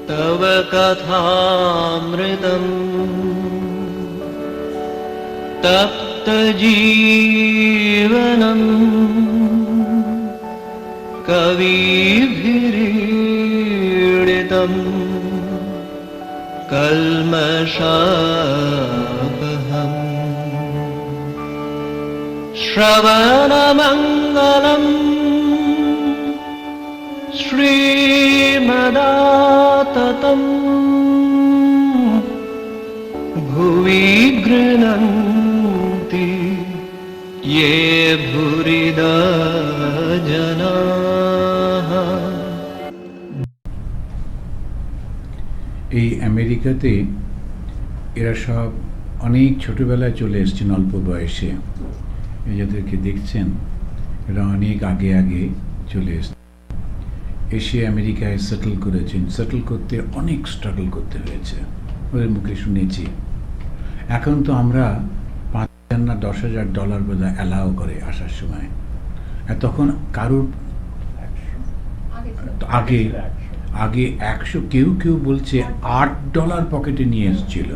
तव कथामृतम् तप्तजीवनम् कविभिरीडितम् कल्मषापहम् श्रवणमङ्गलम् श्रीमदाततम् भुवि गृह्णन्ति ये भूरिदा जनाः। এই আমেরিকাতে এরা সব অনেক ছোটবেলায় চলে এসেছেন, অল্প বয়সে। যাদেরকে দেখছেন এরা অনেক আগে আগে চলে এসে আমেরিকায় সেটেল করেছেন। সেটেল করতে অনেক স্ট্রাগল করতে হয়েছে, ওদের মুখে শুনেছি। এখন তো আমরা $5,000 না $10,000 বোধহয় অ্যালাউ করে আসার সময়, আর তখন কারুর আগে আগে 100, কেউ কেউ বলছে $8 পকেটে নিয়ে এসেছিল।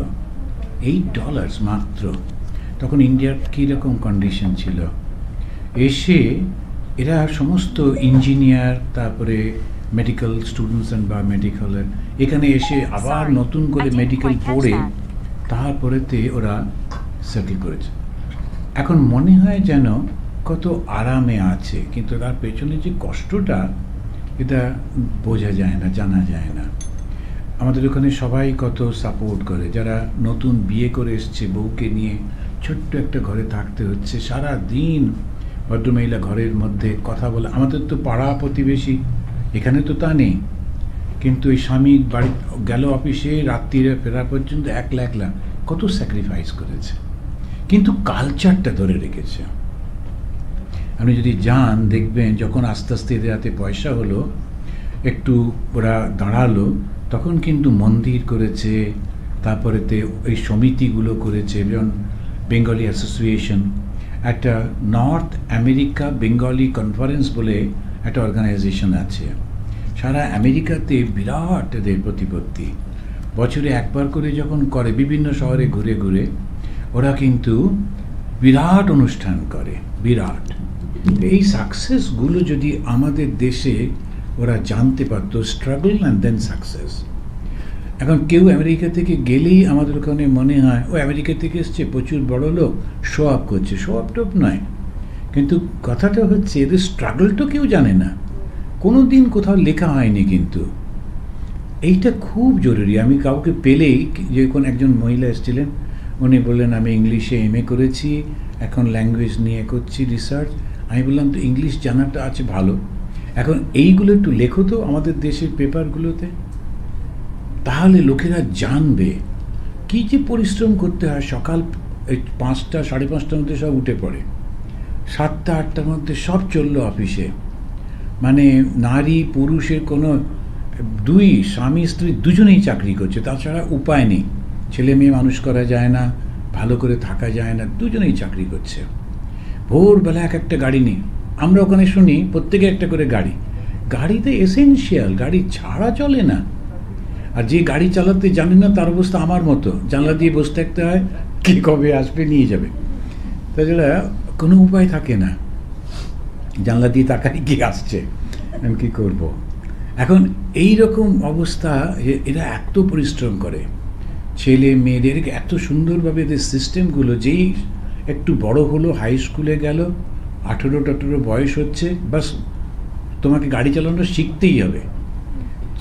$8 মাত্র। তখন ইন্ডিয়ার কীরকম কন্ডিশন ছিল। এসে এরা সমস্ত ইঞ্জিনিয়ার, তারপরে মেডিকেল স্টুডেন্টস বা মেডিকেলের এখানে এসে আবার নতুন করে মেডিকেল পড়ে তারপরেতে ওরা সেটেল করেছে। এখন মনে হয় যেন কত আরামে আছে, কিন্তু তার পেছনে যে কষ্টটা এটা বোঝা যায় না, জানা যায় না। আমাদের ওখানে সবাই কত সাপোর্ট করে। যারা নতুন বিয়ে করে এসছে, বউকে নিয়ে ছোট্ট একটা ঘরে থাকতে হচ্ছে, সারা দিন ভদ্রমহিলা ঘরের মধ্যে কথা বলে। আমাদের তো পাড়া প্রতিবেশী, এখানে তো তা নেই। কিন্তু এই স্বামী বাড়ি গেল অফিসে, রাত্রিরে ফেরা পর্যন্ত একলা একলা কত স্যাক্রিফাইস করেছে, কিন্তু কালচারটা ধরে রেখেছে। আপনি যদি যান দেখবেন, যখন আস্তে আস্তে এদের হাতে পয়সা হলো, একটু ওরা দাঁড়ালো, তখন কিন্তু মন্দির করেছে, তারপরেতে ওই সমিতিগুলো করেছে। যেমন বেঙ্গলি অ্যাসোসিয়েশন, একটা নর্থ আমেরিকা বেঙ্গলি কনফারেন্স বলে একটা অর্গানাইজেশন আছে। সারা আমেরিকাতে বিরাট এদের প্রতিপত্তি। বছরে একবার করে যখন করে, বিভিন্ন শহরে ঘুরে ঘুরে ওরা কিন্তু বিরাট অনুষ্ঠান করে, বিরাট। এই সাকসেসগুলো যদি আমাদের দেশে ওরা জানতে পারতো, স্ট্রাগল অ্যান্ড দেন সাকসেস। এখন কেউ আমেরিকা থেকে গেলেই আমাদের ওখানে মনে হয় ও আমেরিকা থেকে এসছে, প্রচুর বড় লোক, শো আপ করছে। শো আপ টপ নয়, কিন্তু কথাটা হচ্ছে এদের স্ট্রাগল তো কেউ জানে না, কোনো দিন কোথাও লেখা হয়নি। কিন্তু এইটা খুব জরুরি। আমি কাউকে পেলেই, যখন একজন মহিলা এসেছিলেন, উনি বললেন আমি ইংলিশে MA করেছি, এখন ল্যাঙ্গুয়েজ নিয়ে করছি রিসার্চ। আমি বললাম তো ইংলিশ জানাটা আছে ভালো, এখন এইগুলো একটু লেখো তো আমাদের দেশের পেপারগুলোতে, তাহলে লোকেরা জানবে কী যে পরিশ্রম করতে হয়। সকাল 5টা 5:30টার মধ্যে সব উঠে পড়ে, 7টা 8টার মধ্যে সব চললো অফিসে। মানে নারী পুরুষের কোনো স্বামী স্ত্রী দুজনেই চাকরি করছে, তাছাড়া উপায় নেই। ছেলে মেয়ে মানুষ করা যায় না, ভালো করে থাকা যায় না, দুজনেই চাকরি করছে। ভোরবেলা একটা গাড়ি নিয়ে আমরা ওখানে শুনি, প্রত্যেকে একটা করে গাড়ি। গাড়িতে এসেনশিয়াল, গাড়ি ছাড়া চলে না। আর যে গাড়ি চালাতে জানে না তার অবস্থা আমার মতো, জানলা দিয়ে বসে থাকতে হয়, কে কবে আসবে নিয়ে যাবে। তাছাড়া কোনো উপায় থাকে না, জানলা দিয়ে তাকাই কি আসছে, আমি কী করবো। এখন এই রকম অবস্থা, এরা এত পরিশ্রম করে, ছেলে মেয়েদের এত সুন্দরভাবে এদের সিস্টেমগুলো। যেই একটু বড় হলো, হাই স্কুলে গেল, 18 বয়স হচ্ছে, বাস তোমাকে গাড়ি চালানো শিখতেই হবে।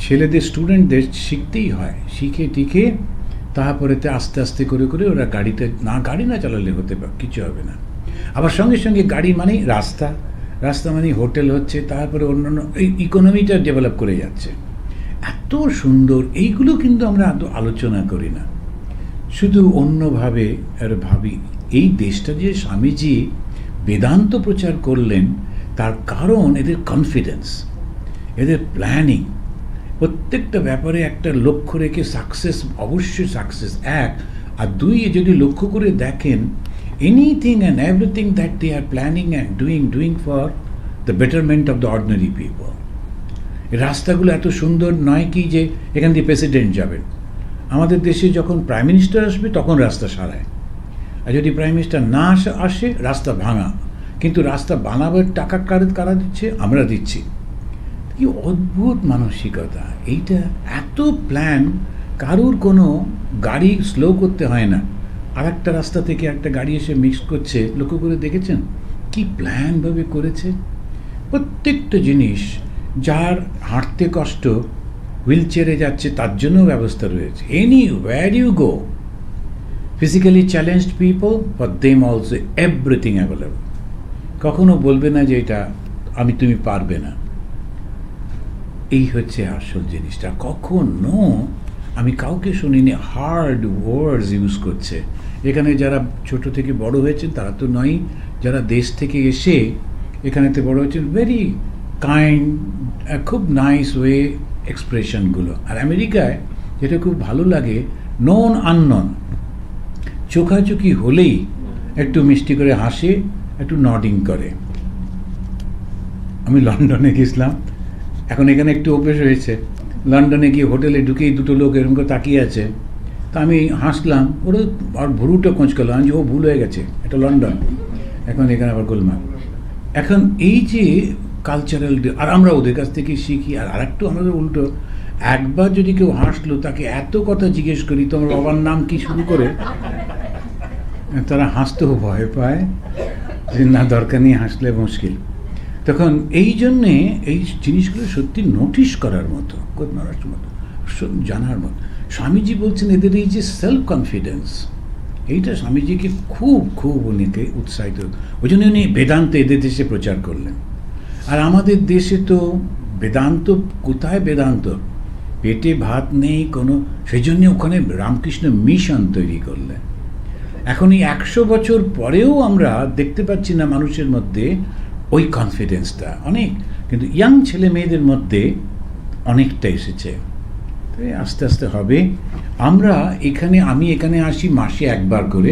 ছেলেদের স্টুডেন্টদের শিখতেই হয়, শিখে টিকে তারপরেতে আস্তে আস্তে করে করে ওরা গাড়ি না চালালে কিছু হবে না। আবার সঙ্গে সঙ্গে গাড়ি মানেই রাস্তা, রাস্তা মানেই হোটেল হচ্ছে, তারপরে অন্যান্য এই ইকোনমিটা ডেভেলপ করে যাচ্ছে। এত সুন্দর, এইগুলো কিন্তু আমরা এত আলোচনা করি না, শুধু অন্যভাবে আর ভাবি। এই দেশটা যে স্বামীজি বেদান্ত প্রচার করলেন, তার কারণ এদের কনফিডেন্স, এদের প্ল্যানিং, প্রত্যেকটা ব্যাপারে একটা লক্ষ্য রেখে সাকসেস, অবশ্যই সাকসেস এক। আর দুই, যদি লক্ষ্য করে দেখেন, anything and everything that they are planning and doing for the betterment of the ordinary people. রাস্তাগুলো এত সুন্দর নয় কি যে এখান দিয়ে প্রেসিডেন্ট যাবেন। আমাদের দেশে যখন প্রাইম মিনিস্টার আসবে তখন রাস্তা সারায়, আর যদি প্রাইম মিনিস্টার না আসে রাস্তা ভাঙা। কিন্তু রাস্তা বানাবার টাকা কারা দিচ্ছে? আমরা দিচ্ছি। কি অদ্ভুত মানসিকতা এইটা! এত প্ল্যান, কারুর কোনো গাড়ি স্লো করতে হয় না, আর একটা রাস্তা থেকে একটা গাড়ি এসে মিক্স করছে। লক্ষ্য করে দেখেছেন কি প্ল্যানভাবে করেছে? প্রত্যেকটা জিনিস, যার হাঁটতে কষ্ট, হুইল চেয়ারে যাচ্ছে, তার জন্য ব্যবস্থা রয়েছে। Anywhere you go, physically challenged people, for them also everything available. কখনো বলবে না যে এটা তুমি পারবে না। এই হচ্ছে আসল জিনিসটা। কখনো আমি কাউকে শুনিনি হার্ড ওয়ার্ডস ইউজ করছে। এখানে যারা ছোট থেকে বড় হয়েছেন তারা তো নয়, যারা দেশ থেকে এসে এখানেতে বড় হয়েছেন, ভেরি কাইন্ড, খুব নাইস ওয়ে এক্সপ্রেশনগুলো। আর আমেরিকায় যেটা খুব ভালো লাগে, নন আননন, চোখাচোখি হলেই একটু মিষ্টি করে হাসে, একটু নডিং করে। আমি লন্ডনে গেছিলাম, এখন এখানে একটু অভ্যেস হয়েছে। লন্ডনে গিয়ে হোটেলে ঢুকেই দুটো লোক এরকম করে তাকিয়ে আছে, তা আমি হাসলাম, ওরা আর ভুরুটা কোঁচকালো। আমি যে ও ভুল হয়ে গেছে, এটা লন্ডন, এখন এখানে আবার গোলমাল। এখন এই যে কালচারাল, আর আমরা ওদের কাছ থেকে শিখি। আর আরেকটু আমাদের উল্টো, একবার যদি কেউ হাসলো তাকে এত কথা জিজ্ঞেস করি, তোমার বাবার নাম কি শুরু করে, তারা হাসতেও ভয় পায় যে না, দরকার নেই, হাসলে মুশকিল। তখন এই জন্যে এই জিনিসগুলো সত্যি নোটিশ করার মতো, জানার মতো। স্বামীজি বলছেন এদের এই যে সেলফ কনফিডেন্স, এইটা স্বামীজিকে খুব খুব উনিকে উৎসাহিত, ওই জন্য উনি বেদান্ত এদের দেশে প্রচার করলেন। আর আমাদের দেশে তো বেদান্ত কোথায়? বেদান্ত পেটে ভাত নেই কোনো, সেই জন্য ওখানে রামকৃষ্ণ মিশন তৈরি করলেন। এখন এই 100 বছর পরেও আমরা দেখতে পাচ্ছি না মানুষের মধ্যে ওই কনফিডেন্সটা। অনেক, কিন্তু ইয়াং ছেলে মেয়েদের মধ্যে অনেকটা এসেছে। তাই আস্তে আস্তে হবে। আমি এখানে আসি মাসে একবার করে,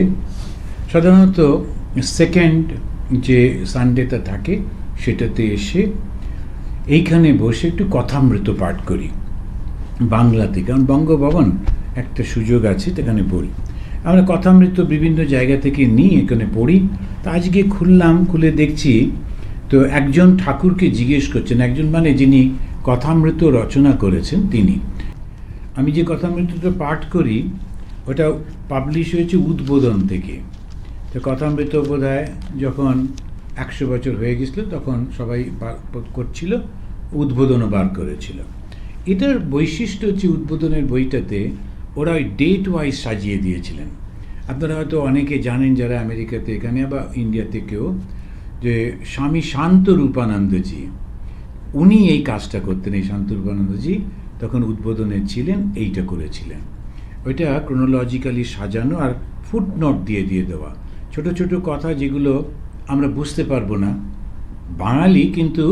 সাধারণত সেকেন্ড যে সানডেটা থাকে সেটাতে এসে এইখানে বসে একটু কথামৃত পাঠ করি বাংলাতে, কারণ বঙ্গভবন একটা সুযোগ আছে, সেখানে পড়ি। আমরা কথামৃত বিভিন্ন জায়গা থেকে নিয়ে এখানে পড়ি। তা আজকে খুলে দেখছি তো একজন ঠাকুরকে জিজ্ঞেস করছেন, একজন মানে যিনি কথামৃত রচনা করেছেন তিনি। আমি যে কথামৃতটা পাঠ করি ওটা পাবলিশ হয়েছে উদ্বোধন থেকে। তো কথামৃত বোধহয় যখন 100 বছর হয়ে গেছিল তখন সবাই করছিল, উদ্বোধনও বার করেছিল। এটার বৈশিষ্ট্য হচ্ছে উদ্বোধনের বইটাতে ওরা ওই ডেট ওয়াইজ সাজিয়ে দিয়েছিলেন। আপনারা হয়তো অনেকে জানেন যারা আমেরিকাতে, এখানে বা ইন্ডিয়াতে কেউ, যে স্বামী শান্ত রূপানন্দজি, উনি এই কাজটা করতেন। এই শান্ত রূপানন্দজি তখন উদ্বোধনে ছিলেন, এইটা করেছিলেন। ওইটা ক্রোনোলজিক্যালি সাজানো আর ফুটনোট দিয়ে দেওয়া, ছোট ছোট কথা যেগুলো আমরা বুঝতে পারবো না বাঙালি, কিন্তু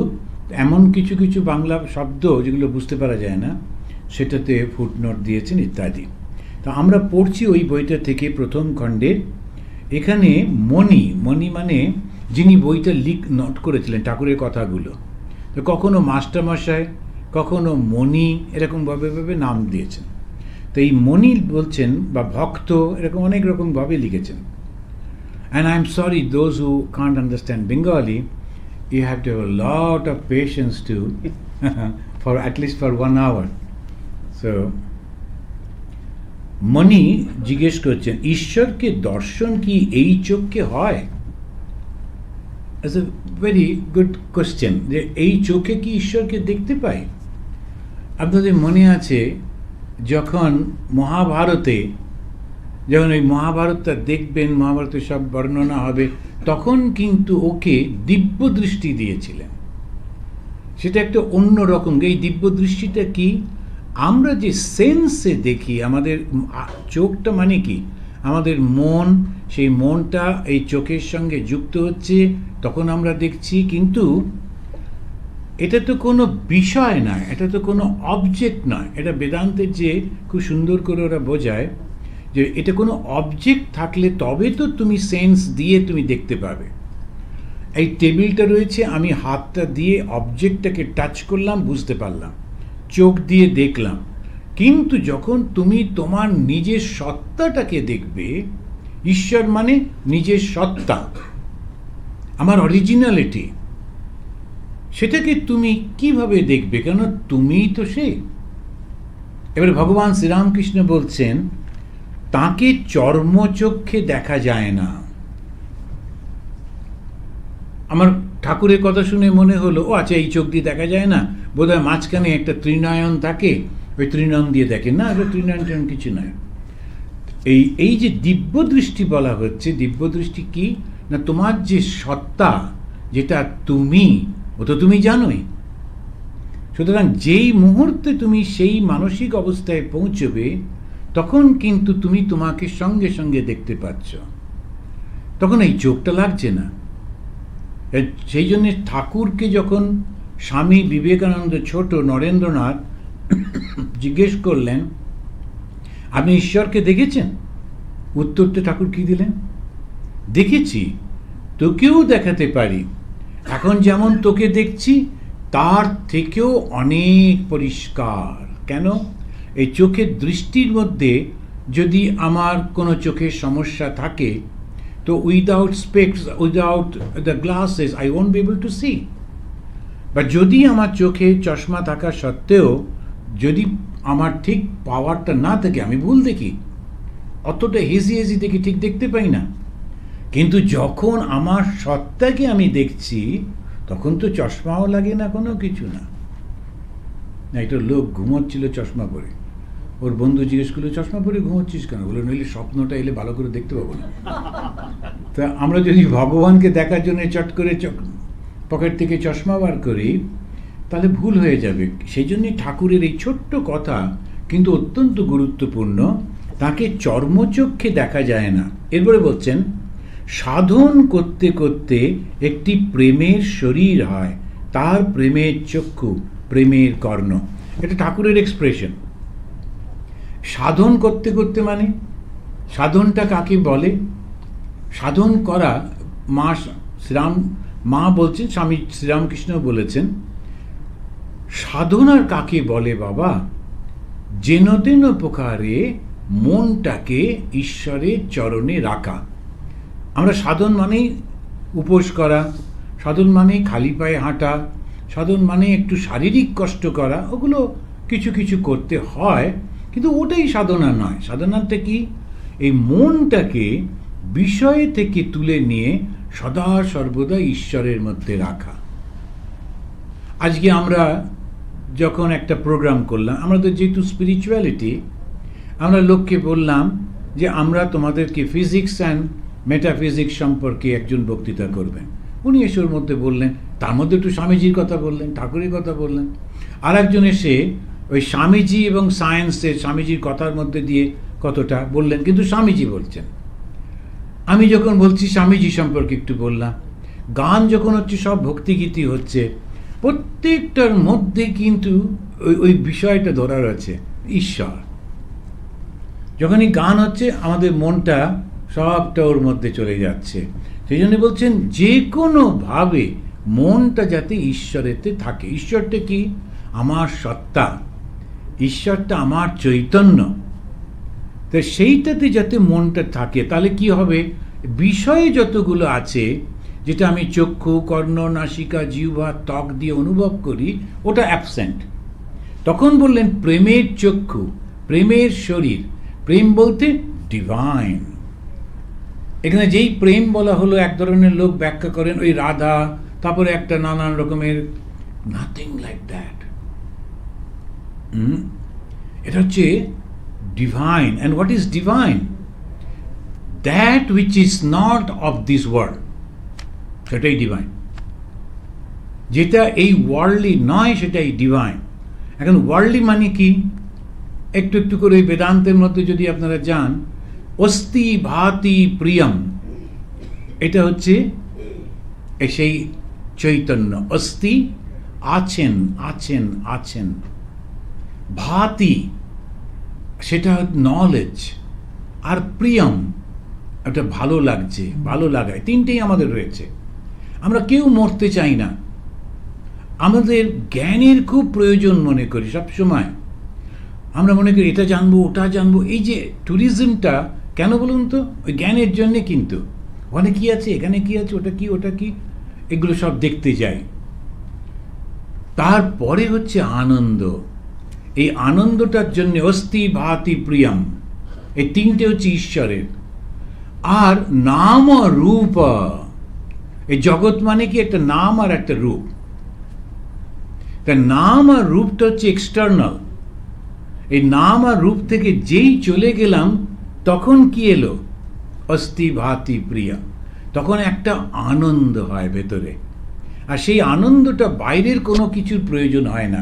এমন কিছু কিছু বাংলা শব্দ যেগুলো বুঝতে পারা যায় না, সেটাতে ফুটনোট দিয়েছেন ইত্যাদি। তা আমরা পড়ছি ওই বইটা থেকে প্রথম খণ্ডে। এখানে মণি মানে যিনি বইটা নোট করেছিলেন ঠাকুরের কথাগুলো, তো কখনো মাস্টারমশাই, কখনো মণি, এরকমভাবে নাম দিয়েছেন। তো এই মণি বলছেন বা ভক্ত, এরকম অনেক রকমভাবে লিখেছেন। And I'm sorry, those who can't understand Bengali, you have to have a lot of patience to for at least for 1 hour. So মণি জিজ্ঞেস করছেন, ঈশ্বরকে দর্শন কি এই চোখকে হয়? That's a very good question, যে এই চোখে কি ঈশ্বরকে দেখতে পাই? আপনাদের মনে আছে যখন ওই মহাভারতটা দেখবেন, মহাভারতের সব বর্ণনা হবে, তখন কিন্তু ওকে দিব্য দৃষ্টি দিয়েছিলেন। সেটা একটা অন্য রকম। এই দিব্য দৃষ্টিটা কি? আমরা যে সেন্সে দেখি, আমাদের চোখটা মানে কি? আমাদের মন, সেই মনটা এই চোখের সঙ্গে যুক্ত হচ্ছে, তখন আমরা দেখছি। কিন্তু এটা তো কোনো বিষয় নয়, এটা তো কোনো অবজেক্ট নয়। এটা বেদান্তের যে খুব সুন্দর করে ওরা বোঝায় যে এটা কোনো অবজেক্ট থাকলে তবে তো তুমি সেন্স দিয়ে তুমি দেখতে পাবে। এই টেবিলটা রয়েছে, আমি হাতটা দিয়ে অবজেক্টটাকে টাচ করলাম, বুঝতে পারলাম। চোখ দিয়ে দেখলাম, কিন্তু যখন তুমি তোমার নিজের সত্তাটাকে দেখবে, ঈশ্বর মানে নিজের সত্তা, আমার অরিজিনালিটি, সেটাকে তুমি কিভাবে দেখবে? কেন তুমিই তো সে। এবারে ভগবান শ্রীরামকৃষ্ণ বলছেন তাকে চর্মচক্ষে দেখা যায় না। আমার ঠাকুরের কথা শুনে মনে হলো, ও আচ্ছা, এই চোখ দিয়ে দেখা যায় না, বোধহয় মাঝখানে একটা ত্রিনয়ন থাকে, ওই ত্রিনয়ন দিয়ে দেখে। না, এটা ত্রিনয়ন কিছু নয়। এই যে দিব্য দৃষ্টি বলা হচ্ছে, দিব্য দৃষ্টি কি না, তোমার যে সত্তা, যেটা তুমি, ও তো তুমি জানোই। সুতরাং যেই মুহূর্তে তুমি সেই মানসিক অবস্থায় পৌঁছবে, তখন কিন্তু তুমি তোমাকে সঙ্গে সঙ্গে দেখতে পাচ্ছ, তখন এই চোখটা লাগছে না। সেই জন্যে ঠাকুরকে যখন স্বামী বিবেকানন্দ ছোট নরেন্দ্রনাথ জিজ্ঞেস করলেন, আপনি ঈশ্বরকে দেখেছেন? উত্তরটা ঠাকুর কি দিলেন? দেখেছি, তোকেও দেখাতে পারি, এখন যেমন তোকে দেখছি তার থেকেও অনেক পরিষ্কার। কেন? এই চোখের দৃষ্টির মধ্যে যদি আমার কোনো চোখের সমস্যা থাকে, তো without specs, without the glasses, I won't be able to see. বা যদি আমার চোখে চশমা থাকা সত্ত্বেও যদি আমার ঠিক পাওয়ারটা না থাকে, আমি ভুল দেখি, অতটা হেজি দেখি, ঠিক দেখতে পাই না। কিন্তু যখন আমার সত্তাকে আমি দেখছি, তখন তো চশমাও লাগে না, কোনো কিছু না। একটা লোক ঘুমোচ্ছিল চশমা পরে, ওর বন্ধু জিজ্ঞেস করলো, চশমা পরে ঘুমোচ্ছিস কেন? বলে, নইলে স্বপ্নটা এলে ভালো করে দেখতে পাবো না। তা আমরা যদি ভগবানকে দেখার জন্য চট করে পকেট থেকে চশমা বার করি, তাহলে ভুল হয়ে যাবে। সেই জন্যই ঠাকুরের এই ছোট্ট কথা কিন্তু অত্যন্ত গুরুত্বপূর্ণ, তাকে চর্মচক্ষে দেখা যায় না। এরপরে বলছেন, সাধন করতে করতে একটি প্রেমের শরীর হয়, তার প্রেমের চক্ষু, প্রেমের কর্ণ। এটা ঠাকুরের এক্সপ্রেশন। সাধন করতে করতে মানে, সাধনটা কাকে বলে? সাধন করা, মা বলছেন, স্বামী শ্রীরামকৃষ্ণ বলেছেন, সাধনার কাকে বলে বাবা? যেন তেন প্রকারে মনটাকে ঈশ্বরের চরণে রাখা। আমরা সাধন মানেই উপোস করা, সাধন মানেই খালি পায়ে হাঁটা, সাধন মানে একটু শারীরিক কষ্ট করা, ওগুলো কিছু কিছু করতে হয়, কিন্তু ওটাই সাধনা নয়। সাধনাটা কি? এই মনটাকে বিষয় থেকে তুলে নিয়ে সদা সর্বদা ঈশ্বরের মধ্যে রাখা। আজকে আমরা যখন একটা প্রোগ্রাম করলাম, আমাদের যেহেতু স্পিরিচুয়ালিটি, আমরা লোককে বললাম যে আমরা তোমাদেরকে ফিজিক্স অ্যান্ড মেটাফিজিক্স সম্পর্কে একজন বক্তৃতা করবেন। উনি এসে ওর মধ্যে বললেন, তার মধ্যে একটু স্বামীজির কথা বললেন, ঠাকুরের কথা বললেন। আর একজন এসে ওই স্বামীজি এবং সায়েন্সের, স্বামীজির কথার মধ্যে দিয়ে কতটা বললেন, কিন্তু স্বামীজি বলছেন। আমি যখন বলছি স্বামীজি সম্পর্কে একটু বললাম। গান যখন হচ্ছে, সব ভক্তিগীতি হচ্ছে, প্রত্যেকটার মধ্যে কিন্তু ওই বিষয়টা ধরা রয়েছে, ঈশ্বর। যখনই গান হচ্ছে, আমাদের মনটা সবটা ওর মধ্যে চলে যাচ্ছে। সেই জন্য বলছেন, যে কোনোভাবে মনটা যাতে ঈশ্বরেতে থাকে। ঈশ্বরটা কি? আমার সত্তা, ঈশ্বরটা আমার চৈতন্য। তো সেইটাতে যাতে মনটা থাকে, তাহলে কি হবে? বিষয়ে যতগুলো আছে, যেটা আমি চক্ষু, কর্ণ, নাসিকা, জিহ্বা, ত্বক দিয়ে অনুভব করি, ওটা অ্যাবসেন্ট। তখন বললেন প্রেমের চক্ষু, প্রেমের শরীর। প্রেম বলতে ডিভাইন। এখানে যেই প্রেম বলা হলো, এক ধরনের লোক ব্যাখ্যা করেন ওই রাধা, তারপরে একটা নানান রকমের, নাথিং লাইক দ্যাট। এটা হচ্ছে divine. And what is divine? That which is not of this world, সেটাই ডিভাইন। যেটা এই ওয়ার্ল্ডলি নয়, সেটাই ডিভাইন। এখন ওয়ার্ল্ডলি মানে কি? একটু একটু করে বেদান্তের মধ্যে যদি আপনারা যান, অস্তি ভাতি প্রিয়ম, এটা হচ্ছে সেই চৈতন্য। অস্তি, আছেন, আছেন, আছেন। ভাতি, সেটা নলেজ। আর প্রিয়ম, এটা ভালো লাগছে, ভালো লাগায়। তিনটেই আমাদের রয়েছে। আমরা কেউ মরতে চাই না। আমাদের জ্ঞানের খুব প্রয়োজন মনে করি সবসময়। আমরা মনে করি এটা জানবো ওটা জানবো। এই যে ট্যুরিজমটা কেন বলুন তো? ওই জ্ঞানের জন্যে। কিন্তু ওখানে কী আছে, এখানে কী আছে, ওটা কি এগুলো সব দেখতে যাই। তারপরে হচ্ছে আনন্দ। এই আনন্দটার জন্য অস্তি ভাতি প্রিয়ম, এই তিনটে হচ্ছে ঈশ্বরের। আর নাম রূপ, এই জগৎ মানে কি একটা নাম আর একটা রূপ। তা নাম আর রূপটা হচ্ছে এক্সটার্নাল। এই নাম আর রূপ থেকে যেই চলে গেলাম তখন কি এলো? অস্তি ভাতি প্রিয়া। তখন একটা আনন্দ হয় ভেতরে, আর সেই আনন্দটা বাইরের কোনো কিছুর প্রয়োজন হয় না।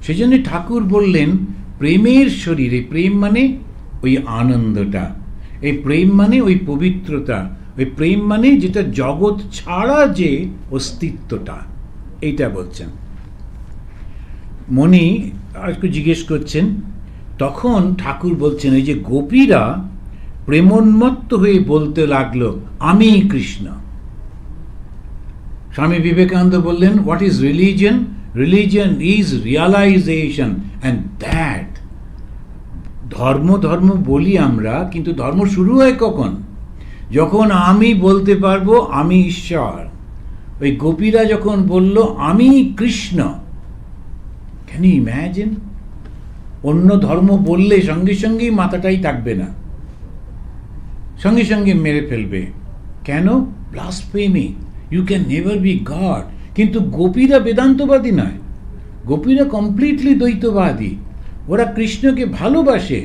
সেজন্য ঠাকুর বললেন প্রেমের শরীর। এই প্রেম মানে ওই আনন্দটা, এই প্রেম মানে ওই পবিত্রতা, ওই প্রেম মানে যেটা জগৎ ছাড়া যে অস্তিত্বটা, এইটা বলছেন। মণি আর একটু জিজ্ঞেস করছেন, তখন ঠাকুর বলছেন এই যে গোপীরা প্রেমোন্মত্ত হয়ে বলতে লাগলো আমি কৃষ্ণ। স্বামী বিবেকানন্দ বললেন what is religion? Religion is realisation. And that ধর্ম ধর্ম বলি আমরা, কিন্তু ধর্ম শুরু হয় কখন? যখন আমি বলতে পারবো আমি ঈশ্বর। ওই গোপীরা যখন বলল আমি কৃষ্ণ, ক্যান ইউ ইম্যাজিন? অন্য ধর্ম বললে সঙ্গে সঙ্গেই মাথাটাই থাকবে না, সঙ্গে সঙ্গে মেরে ফেলবে। কেন? Blasphemy, you can never be God. কিন্তু গোপীরা বেদান্তবাদী নয়, গোপীরা কমপ্লিটলি দ্বৈতবাদী। ওরা কৃষ্ণকে ভালোবাসে,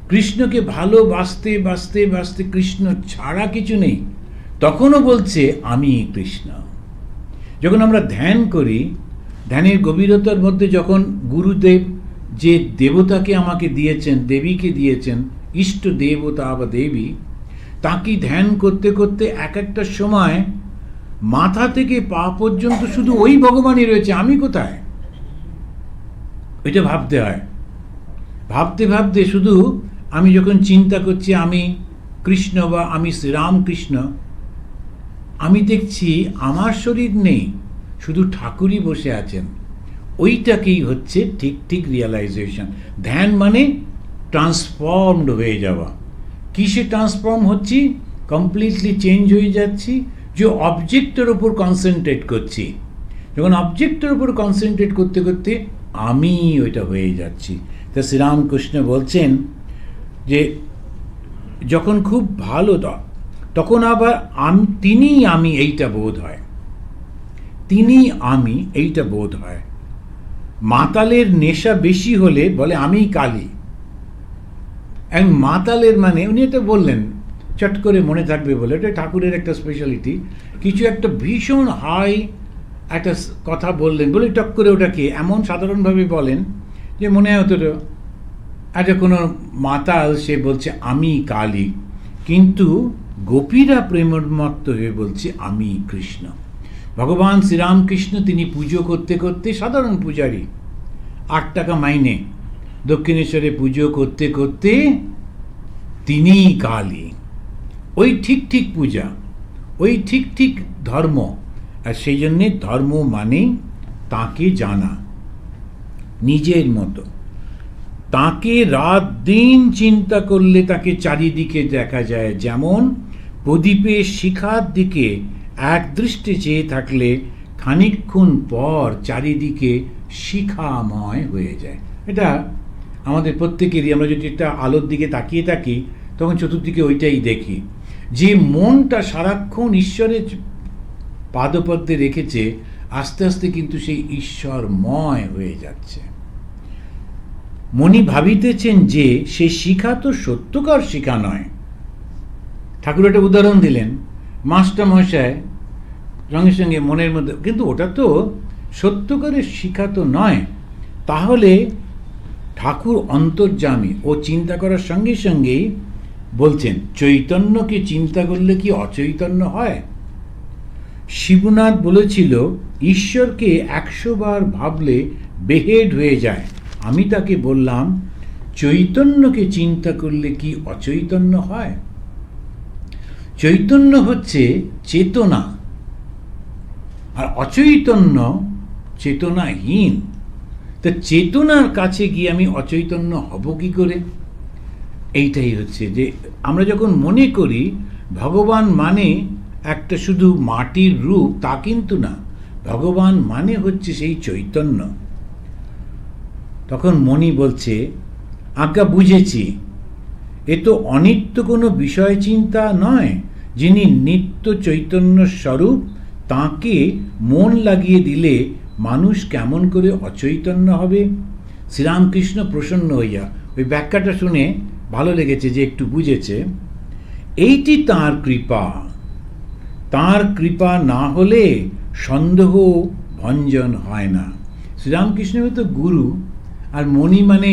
কৃষ্ণকে ভালোবাসতে বাসতে বাসতে কৃষ্ণ ছাড়া কিছু নেই। তখনও বলছে আমি কৃষ্ণ। যখন আমরা ধ্যান করি, ধ্যানের গভীরতার মধ্যে যখন গুরুদেব যে দেবতাকে আমাকে দিয়েছেন, দেবীকে দিয়েছেন, ইষ্ট দেবতা বা দেবী, তাকে ধ্যান করতে করতে এক একটা সময় মাথা থেকে পা পর্যন্ত শুধু ওই ভগবানই রয়েছে, আমি কোথায়? এটা ভাবতে হয়। ভাবতে ভাবতে শুধু আমি যখন চিন্তা করছি আমি কৃষ্ণ বা আমি শ্রীরামকৃষ্ণ, আমি দেখছি আমার শরীর নেই, শুধু ঠাকুরই বসে আছেন। ওইটাকেই হচ্ছে ঠিক ঠিক রিয়ালাইজেশন। ধ্যান মানে ট্রান্সফর্মড হয়ে যাওয়া। কিসে ট্রান্সফর্ম হচ্ছি? কমপ্লিটলি চেঞ্জ হয়ে যাচ্ছি। যে অবজেক্টের ওপর কনসেন্ট্রেট করছি, যখন অবজেক্টের ওপর কনসেন্ট্রেট করতে করতে আমি ওইটা হয়ে যাচ্ছি। তা শ্রীরামকৃষ্ণ বলছেন যে যখন খুব ভালো তখন আবার আমি এইটা বোধ হয়, তিনি আমি এইটা বোধ হয়। মাতালের নেশা বেশি হলে বলে আমি কালী। মাতালের মানে উনি এটা বললেন চট করে মনে থাকবে বলে, এটা ঠাকুরের একটা স্পেশালিটি। কিছু একটা ভীষণ হাই একটা কথা বললেন বলে টক করে ওটাকে এমন সাধারণভাবে বলেন যে মনে হয় হতো একটা কোনো মাতাল সে বলছে আমি কালী। কিন্তু গোপীরা প্রেমোন্মত্ত হয়ে বলছে আমি কৃষ্ণ। ভগবান শ্রীরামকৃষ্ণ তিনি পুজো করতে করতে, সাধারণ পূজারী, 8 টাকা মাইনে, দক্ষিণেশ্বরে পুজো করতে করতে তিনি কালী। ওই ঠিক ঠিক পূজা, ওই ঠিক ঠিক ধর্ম। আর সেই জন্যে ধর্ম মানে তাকে জানা নিজের মতো। তাকে রাত দিন চিন্তা করলে তাকে চারিদিকে দেখা যায়। যেমন প্রদীপের শিখার দিকে এক দৃষ্টি চেয়ে থাকলে খানিকক্ষণ পর চারিদিকে শিখাময় হয়ে যায়। এটা আমাদের প্রত্যেকেরই, আমরা যদি একটা আলোর দিকে তাকিয়ে থাকি তখন চতুর্দিকে ওইটাই দেখি। যে মনটা সারাক্ষণ ঈশ্বরের পাদপদ্মে রেখেছে, আস্তে আস্তে কিন্তু সেই ঈশ্বরময় হয়ে যাচ্ছে। মনি ভাবিতেছেন যে সে শিখা তো সত্যকার শিখা নয়। ঠাকুর একটা উদাহরণ দিলেন, মাস্টারমশাই সঙ্গে সঙ্গে মনের মধ্যে, কিন্তু ওটা তো সত্যকারের শিখা তো নয়। তাহলে ঠাকুর অন্তর্যামী, ও চিন্তা করার সঙ্গে সঙ্গেই বলছেন চৈতন্যকে চিন্তা করলে কি অচৈতন্য হয়? শিবনাথ বলেছিল ঈশ্বরকে 100 বার ভাবলে বেহেড হয়ে যায়। আমি তাকে বললাম চৈতন্যকে চিন্তা করলে কি অচৈতন্য হয়? চৈতন্য হচ্ছে চেতনা, আর অচৈতন্য চেতনাহীন। তা চেতনার কাছে গিয়ে আমি অচৈতন্য হব কি করে? এইটাই হচ্ছে যে আমরা যখন মনে করি ভগবান মানে একটা শুধু মাটির রূপ, তা কিন্তু না। ভগবান মানে হচ্ছে সেই চৈতন্য। তখন মণি বলছে, আজ্ঞা বুঝেছি, এ তো অনিত্য কোনো বিষয় চিন্তা নয়। যিনি নিত্য চৈতন্য স্বরূপ, তাঁকে মন লাগিয়ে দিলে মানুষ কেমন করে অচৈতন্য হবে? শ্রীরামকৃষ্ণ প্রসন্ন হইয়া, ওই ব্যাখ্যাটা শুনে ভালো লেগেছে যে একটু বুঝেছে। এইটি তাঁর কৃপা। তাঁর কৃপা না হলে সন্দেহ ভঞ্জন হয় না। শ্রীরামকৃষ্ণ তো গুরু, আর মণি মানে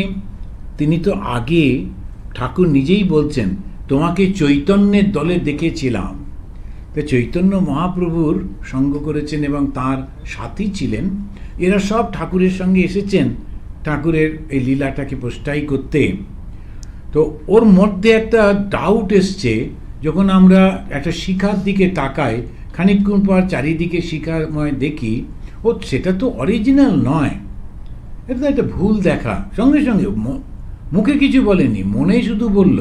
তিনি তো আগে, ঠাকুর নিজেই বলছেন, তোমাকে চৈতন্যের দলে দেখেছিলাম। তো চৈতন্য মহাপ্রভুর সঙ্গ করেছেন এবং তার সাথী ছিলেন। এরা সব ঠাকুরের সঙ্গে এসেছেন ঠাকুরের এই লীলাটাকে প্রস্তাই করতে। তো ওর মধ্যে একটা ডাউট এসছে, যখন আমরা একটা শিখার দিকে তাকাই, খানিকক্ষণ পর চারিদিকে শিখাময় দেখি, ও সেটা তো অরিজিনাল নয়, এটা তো একটা ভুল দেখা। সঙ্গে সঙ্গে মুখে কিছু বলেনি, মনেই শুধু বলল।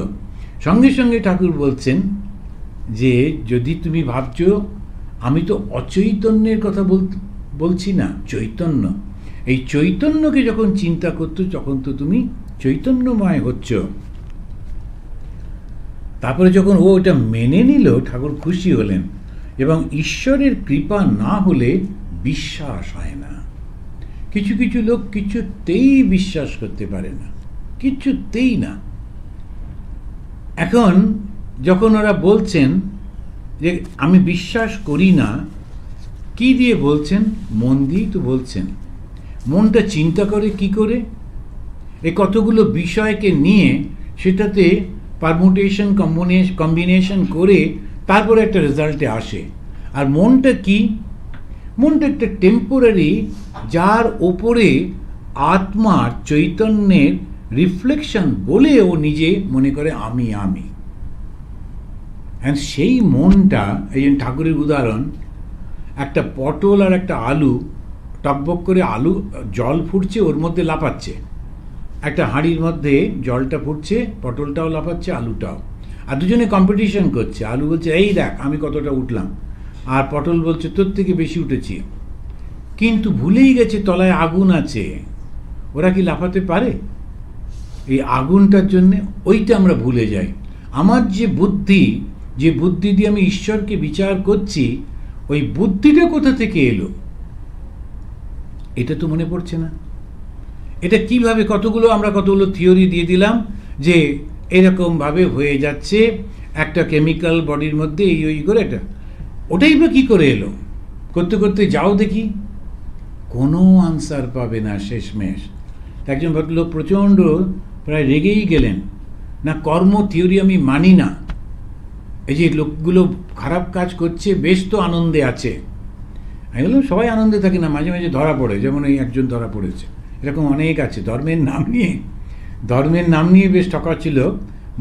সঙ্গে সঙ্গে ঠাকুর বলছেন যে যদি তুমি ভাবছো আমি তো অচৈতন্যের কথা বলছি না, চৈতন্য। এই চৈতন্যকে যখন চিন্তা করছো তখন তো তুমি চৈতন্যময় হচ্ছ। তারপরে যখন ও ওটা মেনে নিল, ঠাকুর খুশি হলেন। এবং ঈশ্বরের কৃপা না হলে বিশ্বাস হয় না। কিছু কিছু লোক কিছুতেই বিশ্বাস করতে পারে না, কিছুতেই না। এখন যখন ওরা বলছেন যে আমি বিশ্বাস করি না, কি দিয়ে বলছেন? মন দিয়েই তো বলছেন। মনটা চিন্তা করে কি করে? এই কতগুলো বিষয়কে নিয়ে সেটাতে পারমুটেশন কম্বিনেশন করে তারপরে একটা রেজাল্টে আসে। আর মনটা কি? মনটা একটা টেম্পোরারি, যার ওপরে আত্মার চৈতন্যের রিফ্লেকশন বলে ও নিজে মনে করে আমি আমি। সেই মনটা, এই যে ঠাকুরের উদাহরণ, একটা পটল আর একটা আলু, টকবক করে আলু জল ফুটছে, ওর মধ্যে লাফাচ্ছে। একটা হাঁড়ির মধ্যে জলটা ফুটছে, পটলটাও লাফাচ্ছে, আলুটাও। আর দুজনে কম্পিটিশন করছে। আলু বলছে এই দেখ আমি কতটা উঠলাম, আর পটল বলছে তোর থেকে বেশি উঠেছি। কিন্তু ভুলেই গেছে তলায় আগুন আছে। ওরা কি লাফাতে পারে? এই আগুনটার জন্যে ওইটা আমরা ভুলে যাই। আমার যে বুদ্ধি দিয়ে আমি ঈশ্বরকে বিচার করছি, ওই বুদ্ধিটা কোথা থেকে এলো এটা তো মনে পড়ছে না। এটা কিভাবে আমরা কতগুলো থিওরি দিয়ে দিলাম যে এরকমভাবে হয়ে যাচ্ছে, একটা কেমিক্যাল বডির মধ্যে এই করে এটা, ওটাই বা কী করে এলো? করতে করতে যাও দেখি, কোনো আনসার পাবে না শেষমেশ। একজন ভদ্রলোক প্রচণ্ড প্রায় রেগেই গেলেন, না কর্ম থিওরি আমি মানি না, এই যে লোকগুলো খারাপ কাজ করছে বেশ তো আনন্দে আছে। আমি বললাম সবাই আনন্দে থাকে না, মাঝে মাঝে ধরা পড়ে, যেমন এই একজন ধরা পড়েছে, এরকম অনেক আছে। ধর্মের নাম নিয়ে বেশ ঠকাচ্ছিল,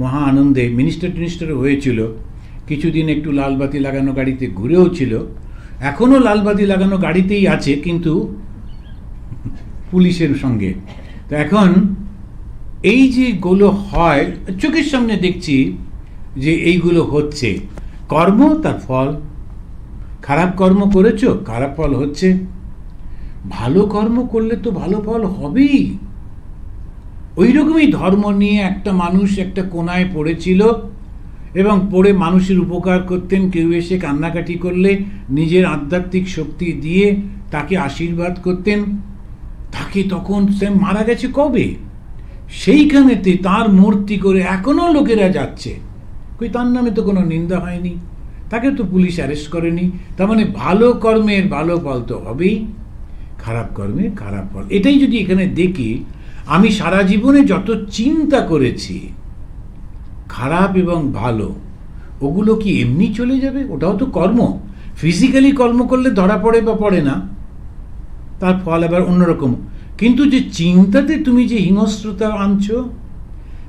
মহা আনন্দে মিনিস্টার হয়েছিল, কিছুদিন একটু লালবাতি লাগানো গাড়িতে ঘুরেও ছিল, এখনও লালবাতি লাগানো গাড়িতেই আছে কিন্তু পুলিশের সঙ্গে। তো এখন এই যেগুলো হয় চোখের সামনে দেখছি যে এইগুলো হচ্ছে, কর্ম তার ফল। খারাপ কর্ম করেছো, খারাপ ফল হচ্ছে। ভালো কর্ম করলে তো ভালো ফল হবেই। ওই রকমই ধর্ম নিয়ে একটা মানুষ একটা কোনায় পড়েছিল এবং পড়ে মানুষের উপকার করতেন। কেউ এসে কান্নাকাটি করলে নিজের আধ্যাত্মিক শক্তি দিয়ে তাকে আশীর্বাদ করতেন। তাকে তখন সে মারা গেছে কবে, সেইখানেতে তার মূর্তি করে এখনও লোকেরা যাচ্ছে। কই তার নামে তো কোনো নিন্দা হয়নি, তাকে তো পুলিশ অ্যারেস্ট করেনি। তার মানে ভালো কর্মের ভালো ফল তো হবেই, খারাপ কর্মের খারাপ ফল। এটাই যদি এখানে দেখি, আমি সারা জীবনে যত চিন্তা করেছি খারাপ এবং ভালো, ওগুলো কি এমনি চলে যাবে? ওটাও তো কর্ম। ফিজিক্যালি কর্ম করলে ধরা পড়ে বা পড়ে না, তার ফল আবার অন্যরকম। কিন্তু যে চিন্তাতে তুমি যে হিংস্রতা আনছো,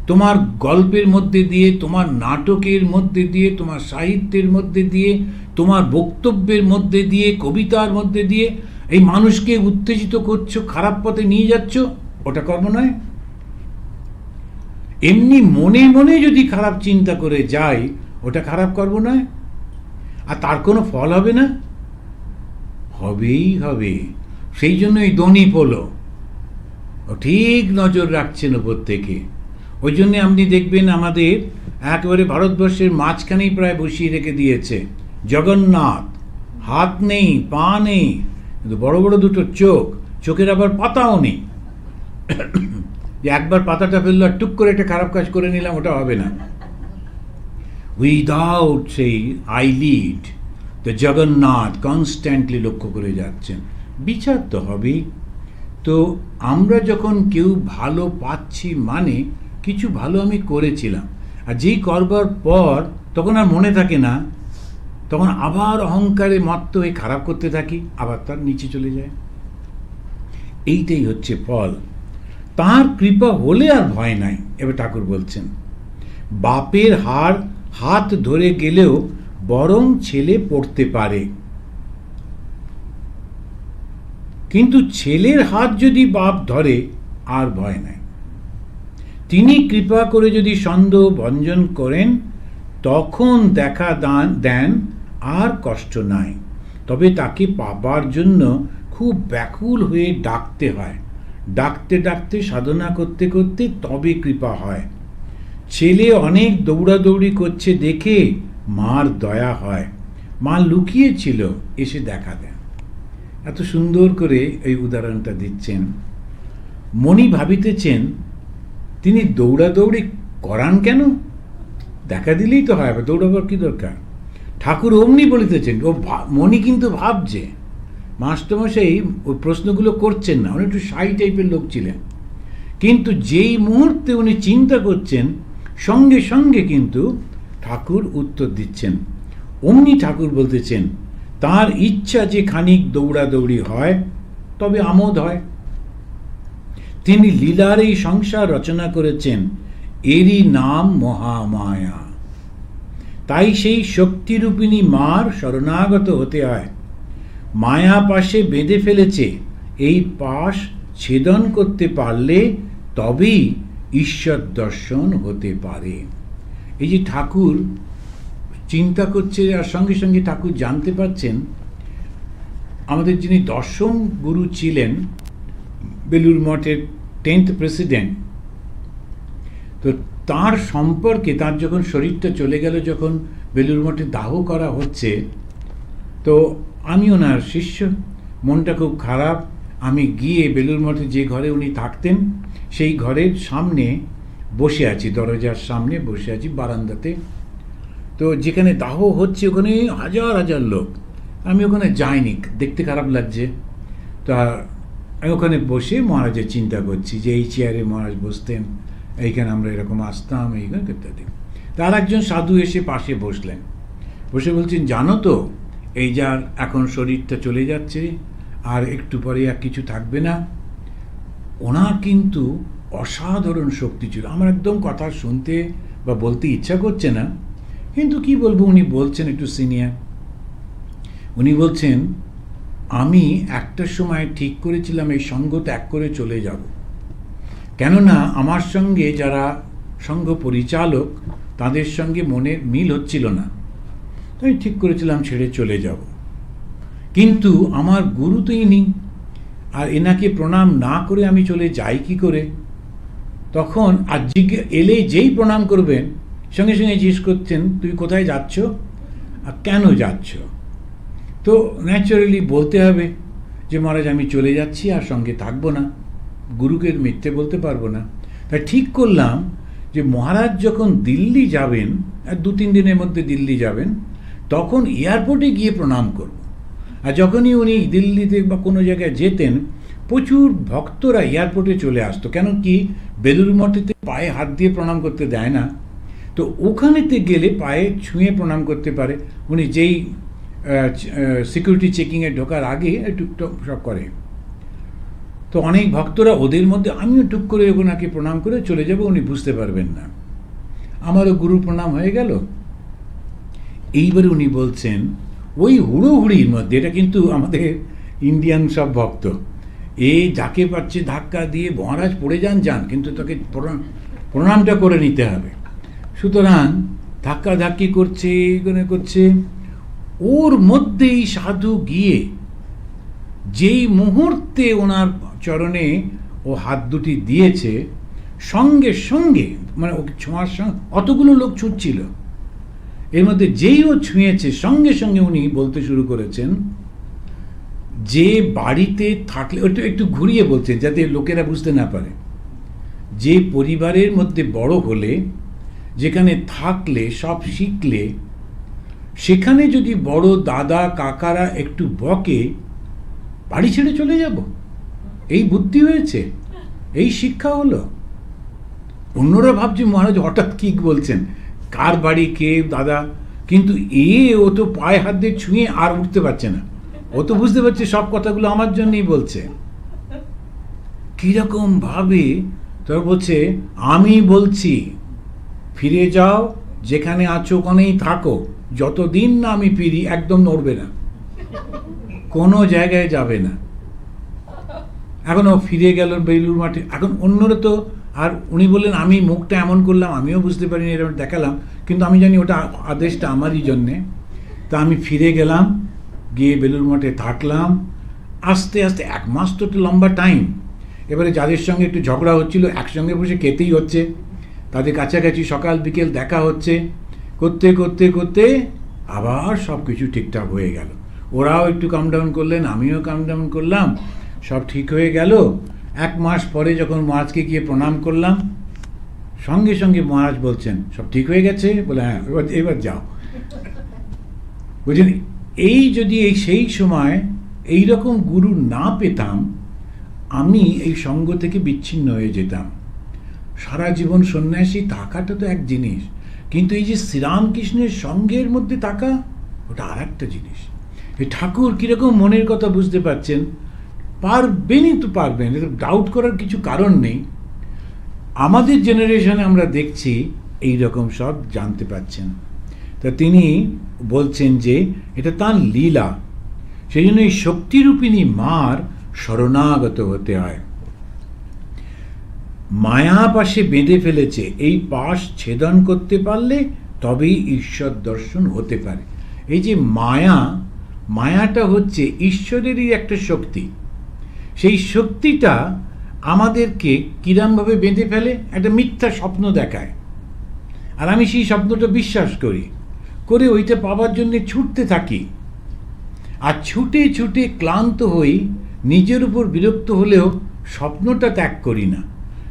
তোমার গল্পের মধ্যে দিয়ে, তোমার নাটকের মধ্যে দিয়ে, তোমার সাহিত্যের মধ্যে দিয়ে, তোমার বক্তব্যের মধ্যে দিয়ে, কবিতার মধ্যে দিয়ে, এই মানুষকে উত্তেজিত করছো, খারাপ পথে নিয়ে যাচ্ছ, ওটা কর্ম নয়? এমনি মনে মনে যদি খারাপ চিন্তা করে যাই, ওটা খারাপ কর্ম নয়? আর তার কোনো ফল হবে না? হবেই হবে। সেই জন্য এই দনি পোলো ও ঠিক নজর রাখছেন ওপর থেকে। ওই জন্য আপনি দেখবেন আমাদের একেবারে ভারতবর্ষের মাঝখানেই প্রায় বসিয়ে রেখে দিয়েছে জগন্নাথ। হাত নেই, পা নেই, কিন্তু বড় বড় দুটো চোখ, চোখের আবার পাতাও নেই। যে একবার পাতাটা ফেললো আর টুক করে একটা খারাপ কাজ করে নিলাম, ওটা হবে না। উইদাউট সেই আইলিড দ্য জগন্নাথ কনস্ট্যান্টলি লক্ষ্য করে যাচ্ছেন। বিচার তো হবেই। তো আমরা যখন কেউ ভালো পাচ্ছি মানে কিছু ভালো আমি করেছিলাম, আর যেই করবার পর তখন আর মনে থাকে না, তখন আবার অহংকারে মত্ত হয়ে খারাপ করতে থাকি, আবার তার নিচে চলে যায়। এইটাই হচ্ছে ফল। তার কৃপা হলে আর ভয় নাই। এবার ঠাকুর বলছেন, বাপের হাত ধরে গেলেও বরং ছেলে পড়তে পারে, কিন্তু ছেলের হাত যদি বাপ ধরে আর ভয় নাই। তিনি কৃপা করে যদি সন্দেহ ভঞ্জন করেন, তখন দেখা দেন আর কষ্ট নাই। তবে তাকে পাবার জন্য খুব ব্যাকুল হয়ে ডাকতে হয়। ডাকতে ডাকতে সাধনা করতে করতে তবে কৃপা হয়। ছেলে অনেক দৌড়াদৌড়ি করছে দেখে মার দয়া হয়। মা লুকিয়েছিল, এসে দেখা দেন। এত সুন্দর করে এই উদাহরণটা দিচ্ছেন। মণি ভাবিতেছেন তিনি দৌড়াদৌড়ি করান কেন? দেখা দিলেই তো হয়, দৌড়াবার কি দরকার? ঠাকুর অমনি বলিতেছেন। মণি কিন্তু ভাবছে, মাস্টারমশাই ওই প্রশ্নগুলো করছেন না, উনি একটু শাই টাইপের লোক ছিলেন। কিন্তু যেই মুহূর্তে উনি চিন্তা করছেন, সঙ্গে সঙ্গে কিন্তু ঠাকুর উত্তর দিচ্ছেন। অমনি ঠাকুর বলতেছেন, তার ইচ্ছা যে খানিক দৌড়াদৌড়ি হয়, তবে আমোদ হয়। তিনি লীলার এই সংসার রচনা করেছেন, এরই নাম মহামায়া। তাই সেই শক্তিরূপিণী মার শরণাগত হতে হয়। মায়া পাশে বেঁধে ফেলেছে, এই পাশ ছেদন করতে পারলে তবেই ঈশ্বর দর্শন হতে পারে। এই যে ঠাকুর চিন্তা করছে, আর সঙ্গে সঙ্গে ঠাকুর জানতে পারছেন আমাদের যিনি দর্শন গুরু ছিলেন, বেলুড় মঠের 10th প্রেসিডেন্ট, তো তার সম্পর্কে, তার যখন শরীরটা চলে গেল, যখন বেলুড় মঠে দাহ করা হচ্ছে, তো আমি ওনার শিষ্য, মনটা খুব খারাপ। আমি গিয়ে বেলুড় মঠে যে ঘরে উনি থাকতেন, সেই ঘরের সামনে বসে আছি, দরজার সামনে বসে আছি বারান্দাতে। তো যেখানে দাহ হচ্ছে ওখানে হাজার হাজার লোক। আমি ওখানে যাইনি, দেখতে খারাপ লাগছে। তা আমি ওখানে বসে মহারাজের চিন্তা করছি যে এই চেয়ারে মহারাজ বসতেন, এইখানে আমরা এরকম আসতাম, এইখানে ইত্যাদি। তার একজন সাধু এসে পাশে বসলেন, বসে বলছেন, জানো তো এই যার এখন শরীরটা চলে যাচ্ছে, আর একটু পরে আর কিছু থাকবে না। ওনার কিন্তু অসাধারণ শক্তি ছিল। আমার একদম কথা শুনতে বা বলতে ইচ্ছা করছে না, কিন্তু কি বলবো, উনি বলছেন, একটু সিনিয়র। উনি বলছেন, আমি একটা সময় ঠিক করেছিলাম এই সঙ্গ ত্যাগ করে চলে যাব, কেননা আমার সঙ্গে যারা সঙ্ঘ পরিচালক, তাদের সঙ্গে মনের মিল হচ্ছিল না। তাই ঠিক করেছিলাম ছেড়ে চলে যাব। কিন্তু আমার গুরু তো ইনি, আর এনাকে প্রণাম না করে আমি চলে যাই কি করে? তখন আর এলে যেই প্রণাম করবেন, সঙ্গে সঙ্গে জিজ্ঞেস করছেন, তুই কোথায় যাচ্ছ আর কেন যাচ্ছ? তো ন্যাচারালি বলতে হবে যে মহারাজ আমি চলে যাচ্ছি, আর সঙ্গে থাকবো না। গুরুকে মিথ্যে বলতে পারবো না। তাই ঠিক করলাম যে মহারাজ যখন দিল্লি যাবেন, আর 2-3 দিনের মধ্যে দিল্লি যাবেন, তখন এয়ারপোর্টে গিয়ে প্রণাম করব। আর যখনই উনি দিল্লিতে বা কোনো জায়গায় যেতেন, প্রচুর ভক্তরা এয়ারপোর্টে চলে আসতো। কেন কি, বেলুড় মঠেতে পায়ে হাত দিয়ে প্রণাম করতে দেয় না, তো ওখানেতে গেলে পায়ে ছুঁয়ে প্রণাম করতে পারে। উনি যেই সিকিউরিটি চেকিংয়ে ঢোকার আগে টুকটাক সব করে। তো অনেক ভক্তরা, ওদের মধ্যে আমিও টুক করে ওনাকে প্রণাম করে চলে যাব, উনি বুঝতে পারবেন না। আমারও গুরু প্রণাম হয়ে গেল। এইবারে উনি বলছেন, ওই হুড়োহুড়ির মধ্যে, এটা কিন্তু আমাদের ইন্ডিয়ান সব ভক্ত, এই যাকে পাচ্ছে ধাক্কা দিয়ে মহারাজ পড়ে যান যান, কিন্তু তাকে প্রণামটা করে নিতে হবে। সুতরাং ধাক্কাধাক্কি করছে, করছে, ওর মধ্যেই সাধু গিয়ে যেই মুহূর্তে ওনার চরণে ও হাত দুটি দিয়েছে, সঙ্গে সঙ্গে মানে ওকে ছোঁয়ার সঙ্গে অতগুলো লোক ছুটছিল, এর মধ্যে যেই ও ছুঁয়েছে সঙ্গে সঙ্গে উনি বলতে শুরু করেছেন যে বাড়িতে থাকলে, ওটা একটু ঘুরিয়ে বলছেন যাতে লোকেরা বুঝতে না পারে, যে পরিবারের মধ্যে বড় হলে, যেখানে থাকলে সব শিখলে, সেখানে যদি বড় দাদা কাকারা একটু বকে, বাড়ি ছেড়ে চলে যাব, এই বুদ্ধি হয়েছে, এই শিক্ষা হলো। অন্যরা ভাবছে মহারাজ হঠাৎ কি বলছেন, কার বাড়ি কে দাদা, কিন্তু ও তো পায়ে হাত দিয়ে ছুঁয়ে আর উঠতে পারছে না, ও তো বুঝতে পারছে সব কথাগুলো আমার জন্যই বলছে। কিরকম ভাবে তোর বলছে, আমি বলছি ফিরে যাও, যেখানে আছো ওখানেই থাকো, যতদিন না আমি ফিরি একদম নড়বে না, কোনো জায়গায় যাবে না। এখন ও ফিরে গেল বেলুড় মাঠে। এখন অন্যরা তো, আর উনি বললেন আমি মুখটা এমন করলাম, আমিও বুঝতে পারিনি, এরকম দেখালাম, কিন্তু আমি জানি ওটা আদেশটা আমারই জন্যে। তা আমি ফিরে গেলাম, গিয়ে বেলুড় মাঠে থাকলাম। আস্তে আস্তে 1 মাস তো একটু লম্বা টাইম। এবারে যাদের সঙ্গে একটু ঝগড়া হচ্ছিল, একসঙ্গে বসে খেতেই হচ্ছে, তাদের কাছাকাছি সকাল বিকেল দেখা হচ্ছে, করতে করতে করতে আবার সব কিছু ঠিকঠাক হয়ে গেল। ওরাও একটু কাম ডাউন করলেন, আমিও কাম ডাউন করলাম, সব ঠিক হয়ে গেল। 1 মাস পরে যখন মহারাজকে গিয়ে প্রণাম করলাম, সঙ্গে সঙ্গে মহারাজ বলছেন সব ঠিক হয়ে গেছে, বলে হ্যাঁ এবার যাও। বুঝলেন, এই যদি সেই সময় এই রকম গুরু না পেতাম, আমি এই সঙ্গ থেকে বিচ্ছিন্ন হয়ে যেতাম। সারা জীবন সন্ন্যাসী থাকাটা তো এক জিনিস, কিন্তু এই যে শ্রীরামকৃষ্ণের সঙ্গের মধ্যে থাকা, ওটা আর একটা জিনিস। এই ঠাকুর কিরকম মনের কথা বুঝতে পারছেন, পারবেনই তো পারবেন, ডাউট করার কিছু কারণ নেই। আমাদের জেনারেশনে আমরা দেখছি এই রকম সব জানতে পাচ্ছেন। তা তিনি বলছেন যে এটা তার লীলা, সেই জন্য এই শক্তিরূপিণী মার শরণাগত হতে হয়। মায়া পাশে বেঁধে ফেলেছে, এই পাশ ছেদন করতে পারলে তবেই ঈশ্বর দর্শন হতে পারে। এই যে মায়াটা হচ্ছে ঈশ্বরেরই একটা শক্তি। সেই শক্তিটা আমাদেরকে কিরমভাবে বেঁধে ফেলে, একটা মিথ্যা স্বপ্ন দেখায়, আর আমি সেই স্বপ্নটা বিশ্বাস করে ওইটা পাওয়ার জন্য ছুটতে থাকি। আর ছুটে ছুটে ক্লান্ত হই, নিজের উপর বিরক্ত হলেও স্বপ্নটা ত্যাগ করি না।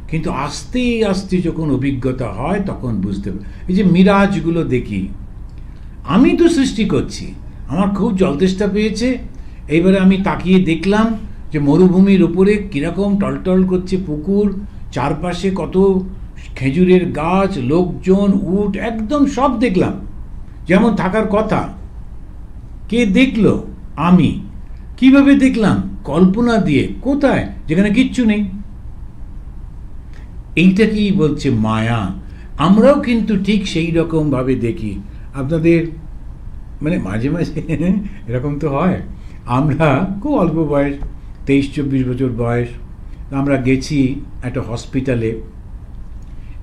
কিন্তু আস্তে আস্তে যখন অভিজ্ঞতা হয় তখন বুঝতে পারি। এই যে মিরাজগুলো দেখি, আমি তো সৃষ্টি করছি, আমার খুব জলতেষ্টা পেয়েছে, এইবারে আমি তাকিয়ে দেখলাম যে মরুভূমির উপরে কীরকম টলটল করছে পুকুর, চারপাশে কত খেজুরের গাছ, লোকজন, উট, একদম সব দেখলাম যেমন থাকার কথা। কে দেখলো? আমি। কিভাবে দেখলাম? কল্পনা দিয়ে। কোথায়? যেখানে কিচ্ছু নেই। এইটাকেই বলছে মায়া। আমরাও কিন্তু ঠিক সেই রকম ভাবে দেখি। আপনাদের মানে মাঝে মাঝে এরকম তো হয়, আমরা খুব অল্প বয়স, 23-24 বছর বয়স, আমরা গেছি একটা হসপিটালে।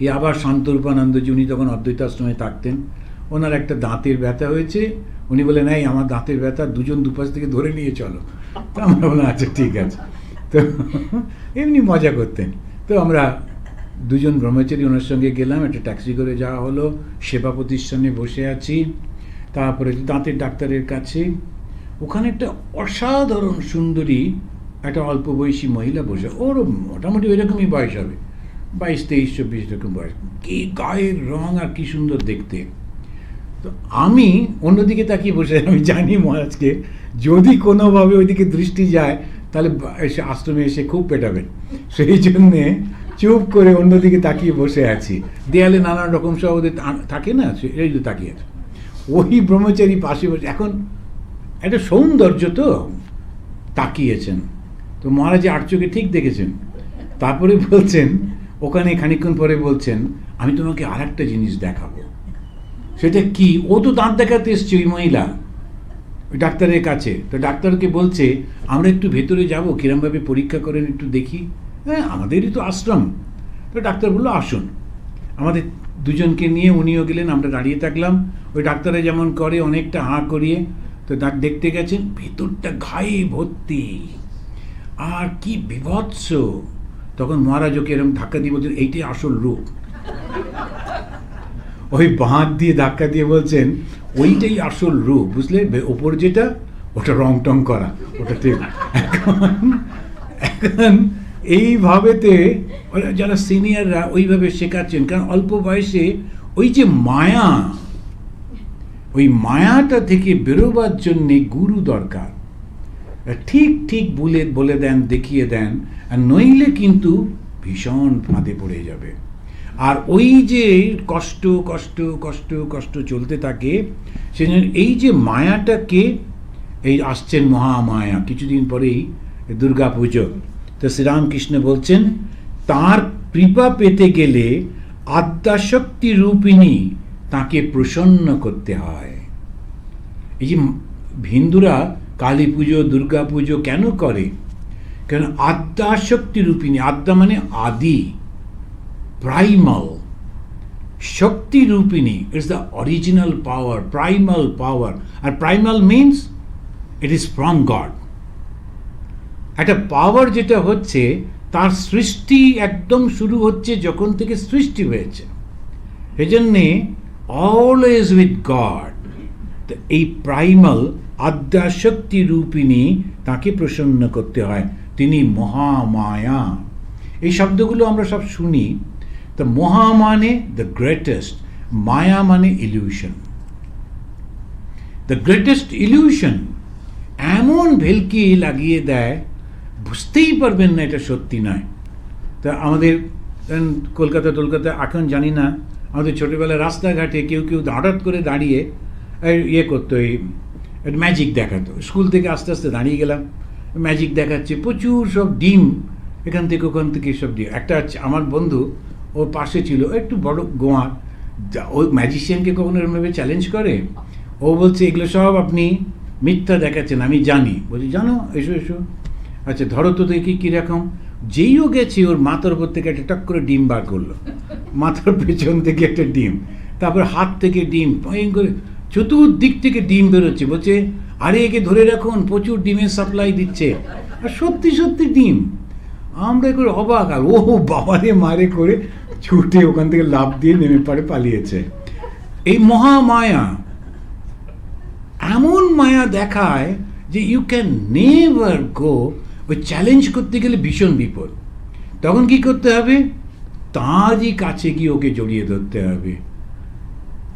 এই আবার শান্তরূপানন্দজি, উনি তখন অদ্বৈত আশ্রমে থাকতেন, ওনার একটা দাঁতের ব্যথা হয়েছে। উনি বলেন এই আমার দাঁতের ব্যথা, দুজন দুপাশ থেকে ধরে নিয়ে চলো। তো আমরা বললাম আচ্ছা ঠিক আছে। তো এমনি মজা করতেন। তো আমরা দুজন ব্রহ্মচারী ওনার সঙ্গে গেলাম, একটা ট্যাক্সি করে যাওয়া হলো, সেবা প্রতিষ্ঠানে বসে আছি। তারপরে দাঁতের ডাক্তারের কাছে, ওখানে একটা অসাধারণ সুন্দরী একটা অল্প বয়সী মহিলা বসে, ওর মোটামুটি ওইরকমই বয়স হবে, 22, 23, 24 এরকম বয়স। কি গায়ের রং আর কি সুন্দর দেখতে। তো আমি অন্যদিকে তাকিয়ে বসে, আমি জানি মহারাজকে যদি কোনোভাবে ওইদিকে দৃষ্টি যায় তাহলে এসে আশ্রমে এসে খুব পেটাবেন, সেই জন্যে চুপ করে অন্যদিকে তাকিয়ে বসে আছি। দেয়ালে নানান রকম সব ওদের থাকে না, এই যে তাকিয়ে আছে। ওই ব্রহ্মচারী পাশে বসে, এখন একটা সৌন্দর্য তো তাকিয়েছেন। তো মহারাজ আর চোখে ঠিক দেখেছেন। তারপরে বলছেন, ওখানে খানিকক্ষণ পরে বলছেন, আমি তোমাকে আর একটা জিনিস দেখাবো। সেটা কি? ও তো দাঁত দেখাতে এসছে, ওই মহিলা, ওই ডাক্তারের কাছে। তো ডাক্তারকে বলছে আমরা একটু ভেতরে যাব, কিরমভাবে পরীক্ষা করেন একটু দেখি। হ্যাঁ, আমাদেরই তো আশ্রম। তো ডাক্তার বললো আসুন। আমাদের দুজনকে নিয়ে উনিও গেলেন, আমরা দাঁড়িয়ে থাকলাম। ওই ডাক্তারে যেমন করে অনেকটা হাঁ করিয়ে, তো দেখতে গেছেন ভেতরটা ঘায়ে ভর্তি, আর কি বিভৎস। তখন মহারাজ ওকে এরকম ধাক্কা দিয়ে বলছেন এইটাই আসল রূপ। ওই বাঁধ দিয়ে ধাক্কা দিয়ে বলছেন ওইটাই আসল রূপ, বুঝলে, ওপর যেটা ওটা রং টং করা, ওটা ঠিক। এখন এইভাবেতে যারা সিনিয়ররা ওইভাবে শেখাচ্ছেন, কারণ অল্প বয়সে ওই যে মায়া, ওই মায়াটা থেকে বেরোবার জন্যে গুরু দরকার। ঠিক ঠিক বলে দেন, দেখিয়ে দেন, আর নইলে কিন্তু ভীষণ ফাঁদে পড়ে যাবে। আর ওই যে কষ্ট কষ্ট কষ্ট কষ্ট চলতে থাকে, সেজন্য এই যে মায়াটাকে, এই আসছেন মহামায়া কিছুদিন পরেই দুর্গা পুজো। তো শ্রীরামকৃষ্ণ বলছেন তার কৃপা পেতে গেলে আদ্যাশক্তি রূপিণী তাকে প্রসন্ন করতে হয়। এই যে হিন্দুরা কালী পুজো দুর্গা পুজো কেন করে? কারণ আদ্যাশক্তি রূপিণী, আদ্যা মানে আদি, প্রাইমাল, শক্তি রূপিণী is the original power, primal power. আর primal means it is from God. একটা পাওয়ার যেটা হচ্ছে তার সৃষ্টি একদম শুরু হচ্ছে যখন থেকে সৃষ্টি হয়েছে, সেজন্যে অলওয়েজ উইথ গড। তো এই প্রাইমাল আদ্যাশক্তি রূপিণী তাকে প্রসন্ন করতে হয়, তিনি মহামায়া। এই শব্দগুলো আমরা সব শুনি। তো মহা মানে দ্য গ্রেটেস্ট, মায়া মানে ইলিউশন। দ্য গ্রেটেস্ট ইলিউশন এমন ভেলকি লাগিয়ে দেয় বুঝতেই পারবেন না এটা সত্যি নয়। তা আমাদের কলকাতা এখন জানি না, আমাদের ছোটোবেলায় রাস্তাঘাটে কেউ হঠাৎ করে দাঁড়িয়ে ইয়ে করতো, এই ম্যাজিক দেখাতো। স্কুল থেকে আস্তে আস্তে দাঁড়িয়ে গেলাম, ম্যাজিক দেখাচ্ছে, প্রচুর সব ডিম এখান থেকে ওখান থেকে সব ডিম। একটা আমার বন্ধু ওর পাশে ছিল, একটু বড় গোয়া, ওই ম্যাজিশিয়ানকে কখনো এরমভাবে চ্যালেঞ্জ করে? ও বলছে এগুলো সব আপনি মিথ্যা দেখাচ্ছেন, আমি জানি। বলছি জানো, এসো এসো, আচ্ছা ধরো তো দেখি কীরকম। যেইও গেছে ওর মাথার উপর থেকে একটা টক করে ডিম বার করলো, মাথার পেছন থেকে একটা ডিম, তারপর হাত থেকে ডিম, ভয়ঙ্কর চতুর্দিক থেকে ডিম বেরোচ্ছে। বলছে আরে একে ধরে রাখুন, প্রচুর ডিমের সাপ্লাই দিচ্ছে। আর সত্যি সত্যি ডিম। আমরা করে অবাক, আর ও বাবারে মারে করে ছুটে ওখান থেকে লাফ দিয়ে নেমে পারে পালিয়েছে। এই মহামায়া এমন মায়া দেখায় যে ইউ ক্যান নেভার গো। ওই চ্যালেঞ্জ করতে গেলে ভীষণ বিপদ। তখন কি করতে হবে? তারই কাছে গিয়ে ওকে জড়িয়ে ধরতে হবে।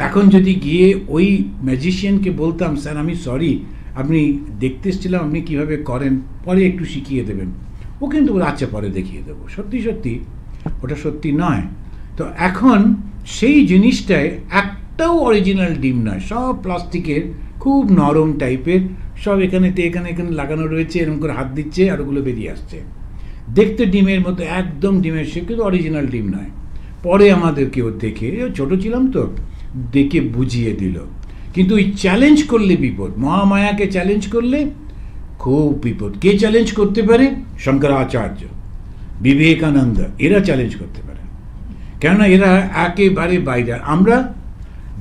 এখন যদি গিয়ে ওই ম্যাজিশিয়ানকে বলতাম স্যার আমি সরি, আপনি দেখতে এসেছিলাম, আপনি কীভাবে করেন, পরে একটু শিখিয়ে দেবেন, ও কিন্তু আচ্ছা পরে দেখিয়ে দেবো। সত্যি সত্যি ওটা সত্যি নয়। তো এখন সেই জিনিসটায় একটাও অরিজিনাল ডিম নয়, সব প্লাস্টিকের, খুব নরম টাইপের, সব এখানে লাগানো রয়েছে, এরকম করে হাত দিচ্ছে আর ওগুলো বেরিয়ে আসছে, দেখতে ডিমের মতো, একদম ডিমের সে, কিন্তু অরিজিনাল ডিম নয়। পরে আমাদেরকে ও দেখে, ছোটো ছিলাম তো, দেখে বুঝিয়ে দিল। কিন্তু ওই চ্যালেঞ্জ করলে বিপদ, মহামায়াকে চ্যালেঞ্জ করলে খুব বিপদ। কে চ্যালেঞ্জ করতে পারে? শঙ্করাচার্য, বিবেকানন্দ, এরা চ্যালেঞ্জ করতে পারে, কেননা এরা একেবারে বাইরে। আমরা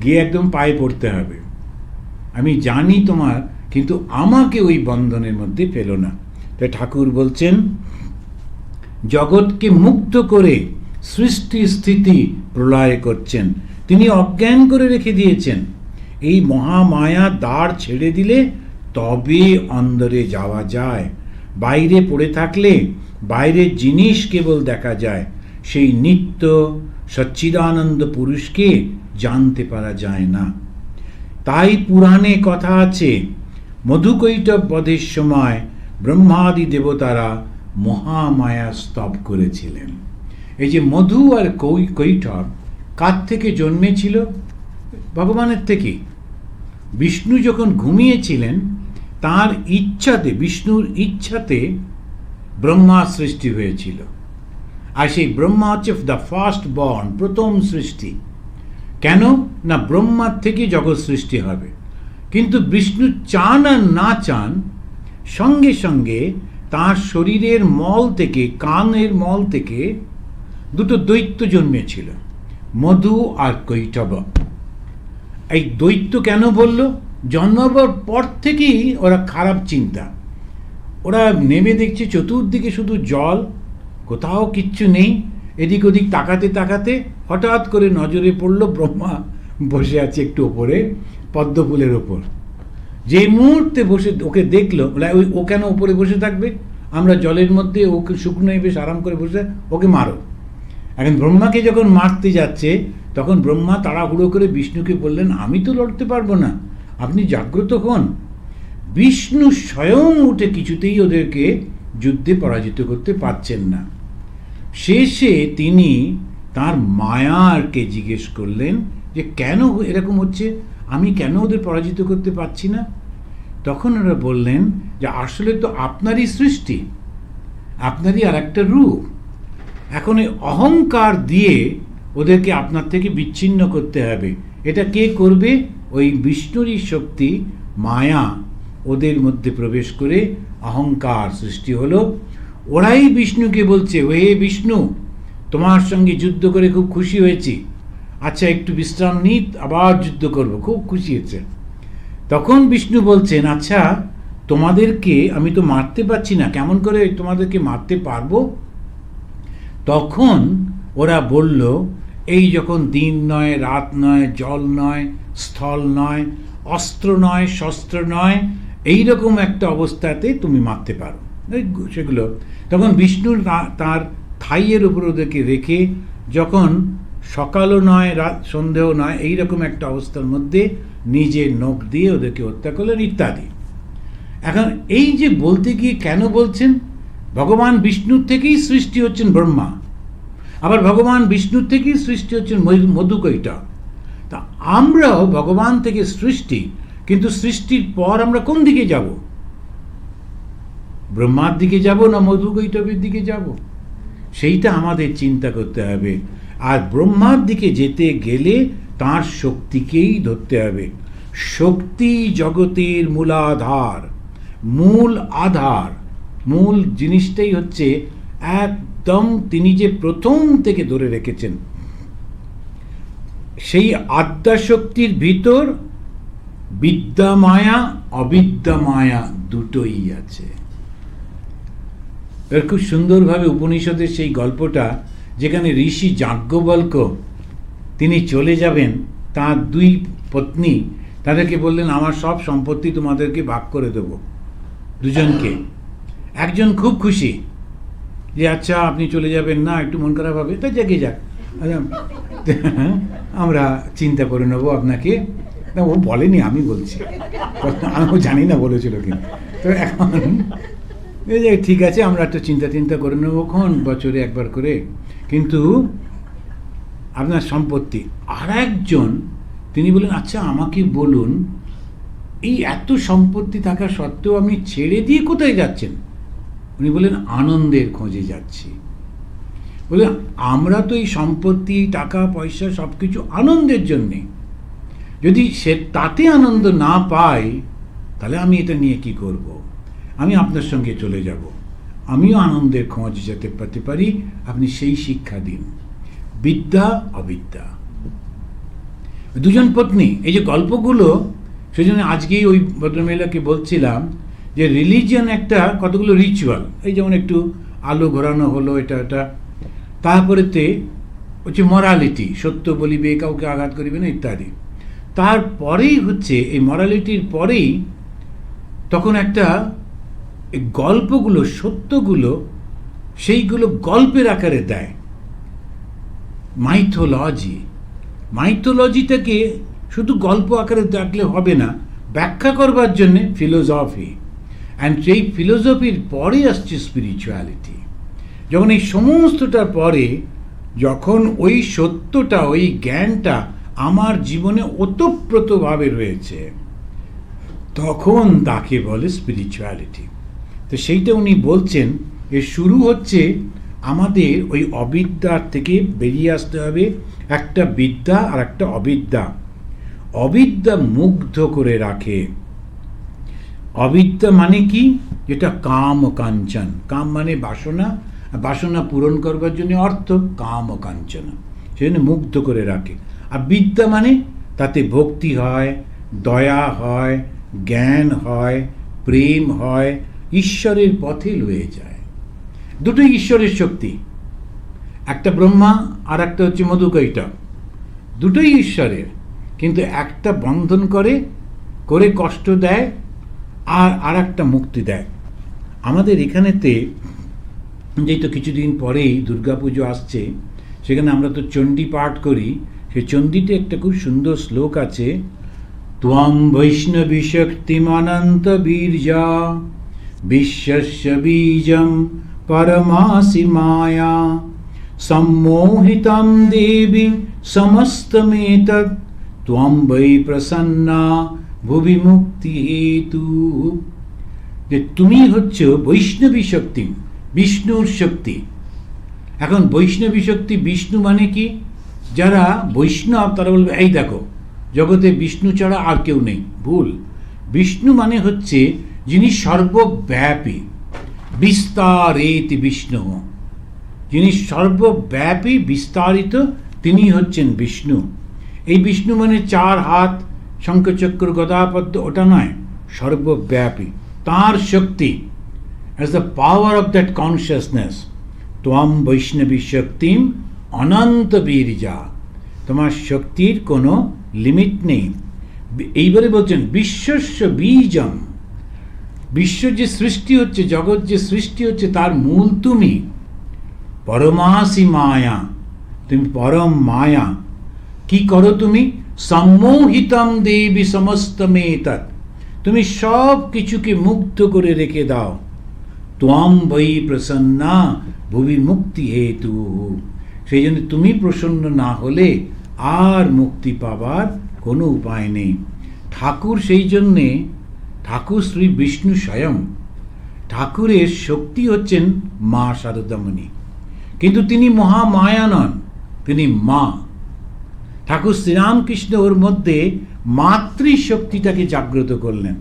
গিয়ে একদম পায়ে পড়তে হবে, আমি জানি তোমার, কিন্তু আমাকে ওই বন্ধনের মধ্যে ফেলো না। তাই ঠাকুর বলছেন জগৎকে মুক্ত করে সৃষ্টি স্থিতি প্রলয় করছেন, তিনি অজ্ঞান করে রেখে দিয়েছেন। এই মহামায়া দ্বার ছেড়ে দিলে তবে অন্দরে যাওয়া যায়। বাইরে পড়ে থাকলে বাইরের জিনিস কেবল দেখা যায়, সেই নিত্য সচ্চিদানন্দ পুরুষকে জানতে পারা যায় না। তাই পুরাণে কথা আছে, মধুকৈটব বধের সময় ব্রহ্মাদি দেবতারা মহামায়া স্তব করেছিলেন। এই যে মধু আর কৈটব কার থেকে জন্মেছিল? ভগবানের থেকে। বিষ্ণু যখন ঘুমিয়েছিলেন তার ইচ্ছাতে, বিষ্ণুর ইচ্ছাতে ব্রহ্মা সৃষ্টি হয়েছিল। আর সেই ব্রহ্মা হচ্ছে দ্য ফার্স্ট বর্ন, প্রথম সৃষ্টি। কেন না ব্রহ্মার থেকে জগৎ সৃষ্টি হবে। কিন্তু বিষ্ণু চান আর না চান, সঙ্গে সঙ্গে তার শরীরের মল থেকে, কানের মল থেকে দুটো দৈত্য জন্মেছিল, মধু আর কৈটব। এই দৈত্য কেন বলল? জন্মাবার পর থেকেই ওরা খারাপ চিন্তা। ওরা নেমে দেখছে চতুর্দিকে শুধু জল, কোথাও কিচ্ছু নেই। এদিক ওদিক তাকাতে তাকাতে হঠাৎ করে নজরে পড়ল ব্রহ্মা বসে আছে একটু ওপরে, পদ্মফুলের ওপর। যে মুহূর্তে বসে ওকে দেখলো, ও কেন ওপরে বসে থাকবে, আমরা জলের মধ্যে, ওকে শুকনো বেশ আরাম করে বসে, ওকে মারো। এখন ব্রহ্মাকে যখন মারতে যাচ্ছে, তখন ব্রহ্মা তাড়াহুড়ো করে বিষ্ণুকে বললেন, আমি তো লড়তে পারবো না, আপনি জাগ্রত হন। বিষ্ণু স্বয়ং উঠে কিছুতেই ওদেরকে যুদ্ধে পরাজিত করতে পারছেন না। শেষে তিনি তার মায়াকে জিজ্ঞেস করলেন যে কেন এরকম হচ্ছে, আমি কেন ওদের পরাজিত করতে পারছি না? তখন ওরা বললেন যে আসলে তো আপনারই সৃষ্টি, আপনারই আর একটা রূপ। এখন এই অহংকার দিয়ে ওদেরকে আপনার থেকে বিচ্ছিন্ন করতে হবে। এটা কে করবে? ওই বিষ্ণুরই শক্তি, মায়া ওদের মধ্যে প্রবেশ করে অহংকার সৃষ্টি হলো। ওরাই বিষ্ণুকে বলছে, হে বিষ্ণু, তোমার সঙ্গে যুদ্ধ করে খুব খুশি হয়েছি, আচ্ছা একটু বিশ্রাম নিই, আবার যুদ্ধ করব, খুব খুশি হয়েছে। তখন বিষ্ণু বলছেন, আচ্ছা তোমাদেরকে আমি তো মারতে পারছি না, কেমন করে তোমাদেরকে মারতে পারবো? তখন ওরা বলল, এই যখন দিন নয়, রাত নয়, জল নয়, স্থল নয়, অস্ত্র নয়, শস্ত্র নয়, এইরকম একটা অবস্থাতে তুমি মারতে পারো সেগুলো। তখন বিষ্ণু তার থাইয়ের উপর ওদেরকে রেখে, যখন সকালও নয়, রাত সন্ধেও নয়, এইরকম একটা অবস্থার মধ্যে নিজের নখ দিয়ে ওদেরকে হত্যা করলেন ইত্যাদি। এখন এই যে বলতে গিয়ে কেন বলছেন, ভগবান বিষ্ণুর থেকেই সৃষ্টি হচ্ছেন ব্রহ্মা, আবার ভগবান বিষ্ণুর থেকেই সৃষ্টি হচ্ছেন মধুকৈটব। তা আমরাও ভগবান থেকে সৃষ্টি, কিন্তু সৃষ্টির পর আমরা কোন দিকে যাব? ব্রহ্মার দিকে যাব না মধুকৈটবের দিকে যাব? সেইটা আমাদের চিন্তা করতে হবে। আর ব্রহ্মার দিকে যেতে গেলে তার শক্তিকেই ধরতে হবে। শক্তি জগতের মূলাধার, মূল আধার, মূল জিনিসটাই হচ্ছে একদম তিনি যে প্রথম থেকে ধরে রেখেছেন। সেই আদ্যাশক্তির ভিতর বিদ্যা মায়া, অবিদ্যা মায়া দুটোই আছে। এর খুব সুন্দরভাবে উপনিষদের সেই গল্পটা, যেখানে ঋষি যাজ্ঞবল্ক্য তিনি চলে যাবেন, তার দুই পত্নী তাদেরকে বললেন, আমার সব সম্পত্তি তোমাদেরকে ভাগ করে দেব, দুজনকে। একজন খুব খুশি যে আচ্ছা আপনি চলে যাবেন, না একটু মন খারাপ হবে, তা জাগে যাক, আমরা চিন্তা করে নেবো আপনাকে। না, ও বলেনি, আমি বলছি, আমিও জানি না বলেছিল কিনা। তো এখন এই যে ঠিক আছে, আমরা একটা চিন্তা করে নেবো ক্ষণ, বছরে একবার করে, কিন্তু আপনার সম্পত্তি। আর একজন তিনি বলেন, আচ্ছা আমাকে বলুন, এই এত সম্পত্তি থাকা সত্ত্বেও আপনি ছেড়ে দিয়ে কোথায় যাচ্ছেন? উনি বলেন, আনন্দের খোঁজে যাচ্ছি। বলে, আমরা তো এই সম্পত্তি, টাকা পয়সা সব কিছু আনন্দের জন্যে, যদি সে তাতে আনন্দ না পাই, তাহলে আমি এটা নিয়ে কি করব? আমি আপনার সঙ্গে চলে যাব, আমিও আনন্দের খোঁজ যেতে পেতে পারি, আপনি সেই শিক্ষা দিন। বিদ্যা অবিদ্যা, দুজন পত্নী, এই যে গল্পগুলো, সেই জন্য আজকেই ওই ভদ্রমহিলাকে বলছিলাম যে রিলিজিয়ন একটা কতগুলো রিচুয়াল, এই যেমন একটু আলো ঘোরানো হলো, এটা তারপরেতে হচ্ছে মরালিটি, সত্য বলিবে, কাউকে আঘাত করিবে না ইত্যাদি। তারপরেই হচ্ছে এই মরালিটির পরেই তখন একটা গল্পগুলো, সত্যগুলো, সেইগুলো গল্পের আকারে দেয়। মাইথোলজিটাকে শুধু গল্প আকারে দেখলে হবে না, ব্যাখ্যা করবার জন্যে ফিলোসফি, অ্যান্ড সেই ফিলোসফির পরে আসছে স্পিরিচুয়ালিটি। যখন এই সমস্তটার পরে, যখন ওই সত্যটা, ওই জ্ঞানটা আমার জীবনে ওতপ্রোতভাবে রয়েছে, তখন তাকে বলে স্পিরিচুয়ালিটি। তো সেইটা উনি বলছেন, এর শুরু হচ্ছে আমাদের ওই অবিদ্যার থেকে বেরিয়ে আসতে হবে, একটা বিদ্যা আর একটা অবিদ্যা। অবিদ্যা মুগ্ধ করে রাখে। অবিদ্যা মানে কি? যেটা কাম ও কাঞ্চন। কাম মানে বাসনা, বাসনা পূরণ করবার জন্য অর্থ কাম ও কাঞ্চন, সেজন্য মুগ্ধ করে রাখে। আর বিদ্যা মানে তাতে ভক্তি হয়, দয়া হয়, জ্ঞান হয়, প্রেম হয়, ঈশ্বরের পথে লয়ে যায়। দুটোই ঈশ্বরের শক্তি, একটা ব্রহ্মা আর একটা হচ্ছে মধুকৈটব, দুটোই ঈশ্বরের, কিন্তু একটা বন্ধন করে করে কষ্ট দেয় আর একটা মুক্তি দেয়। আমাদের এখানেতে যেই তো কিছুদিন পরেই দুর্গাপুজো আসছে, সেখানে আমরা তো চণ্ডী পাঠ করি। সেই চণ্ডীতে একটা খুব সুন্দর শ্লোক আছে, ত্বং বৈষ্ণবী শক্তিমনন্ত বীর্যা বিশ্বস্য বীজম পরমাসি মায়া সম্মোহিতম দেবী সমস্তমেতৎ ত্বং বৈ প্রসন্না ভুবি মুক্তি হেতু। যে তুমি হচ্ছে বৈষ্ণবী শক্তি, বিষ্ণুর শক্তি। এখন বৈষ্ণবী শক্তি, বিষ্ণু মানে কি? যারা বৈষ্ণব তারা বলবে এই দেখো জগতে বিষ্ণু ছাড়া আর কেউ নেই। ভুল। বিষ্ণু মানে হচ্ছে যিনি সর্বব্যাপী, বিস্তারিত বিষ্ণু, যিনি সর্বব্যাপী বিস্তারিত, তিনি হচ্ছেন বিষ্ণু। এই বিষ্ণু মানে 4 হাত, শঙ্খচক্র গদাপদ্ম, ওটা নয়, সর্বব্যাপী। তার শক্তি, as the power of that consciousness, ত্বম বৈষ্ণবী শক্তিম অনন্ত বীর্যা, তোমার শক্তির কোনো লিমিট নেই। এইবারে বলছেন বিশ্বস্য বীজম, বিশ্ব যে সৃষ্টি হচ্ছে, জগৎ যে সৃষ্টি হচ্ছে, তার মূল তুমি। পরমাসি মায়া, তুমি পরম মায়া। কি করো তুমি? সম্মোহিতম দেবী সমস্তমেতৎ, তুমি সব কিছুকে মুগ্ধ করে রেখে দাও। ত্বং বৈ প্রসন্না ভুবি মুক্তি হেতু, সেই জন্য তুমি প্রসন্ন না হলে আর মুক্তি পাবার কোনো উপায় নেই। ঠাকুর সেই জন্যে, ঠাকুর শ্রী বিষ্ণু স্বয়ং, ঠাকুরের শক্তি হচ্ছেন মা শারদামণি, কিন্তু তিনি মহামায়া নন, তিনি মা। ঠাকুর শ্রীরামকৃষ্ণ ওর মধ্যে মাতৃশক্তিটাকে জাগ্রত করলেন।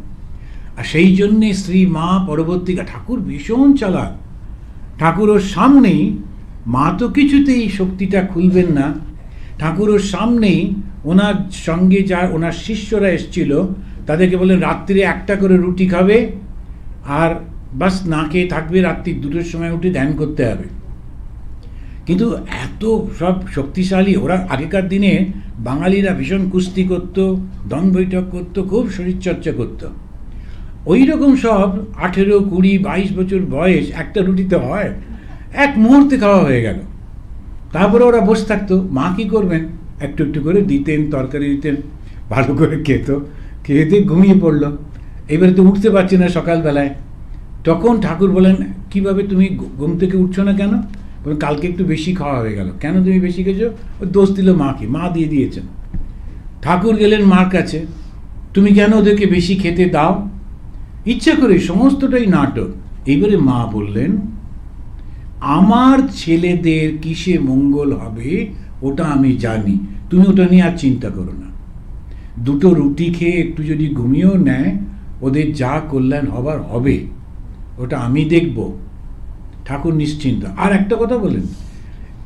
আর সেই জন্যে শ্রী মা পরবর্তীকা, ঠাকুর ভীষণ চালাক। ঠাকুর ওর সামনেই, মা তো কিছুতেই শক্তিটা খুলবেন না, ঠাকুর ওর সামনেই ওনার সঙ্গে যা ওনার শিষ্যরা এসছিল তাদেরকে বললেন রাত্রিরে একটা করে রুটি খাবে আর বাস না খেয়ে থাকবে, রাত্রি 2টোর সময় উঠে ধ্যান করতে হবে। কিন্তু এত সব শক্তিশালী ওরা। আগেকার দিনে বাঙালিরা ভীষণ কুস্তি করতো, দন বৈঠক করতো, খুব শরীরচর্চা করতো। ওই রকম সব 18, 20, 22 বছর বয়স, একটা রুটিতে হয়, এক মুহূর্তে খাওয়া হয়ে গেল। তারপরে ওরা বসে থাকতো, মা কী করবেন, একটু একটু করে দিতেন, তরকারি দিতেন, ভালো করে খেত, খেতে ঘুমিয়ে পড়লো। এবারে তো উঠতে পারছে না সকালবেলায়। তখন ঠাকুর বলেন, কিভাবে তুমি ঘুম থেকে উঠছো না কেন? বলেন কালকে একটু বেশি খাওয়া হয়ে গেল। কেন তুমি বেশি খেয়েছো? ও দোষ দিল মাকে, মা দিয়ে দিয়েছেন। ঠাকুর গেলেন মার কাছে, তুমি কেন ওদেরকে বেশি খেতে দাও? ইচ্ছা করে, সমস্তটাই নাটক। এইবারে মা বললেন, আমার ছেলেদের কিসে মঙ্গল হবে ওটা আমি জানি, তুমি ওটা নিয়ে আর চিন্তা করো না। 2টো রুটি খেয়ে একটু যদি ঘুমিয়েও নেয়, ওদের যা কল্যাণ হবার হবে, ওটা আমি দেখব। ঠাকুর নিশ্চিন্ত। আর একটা কথা বলেন,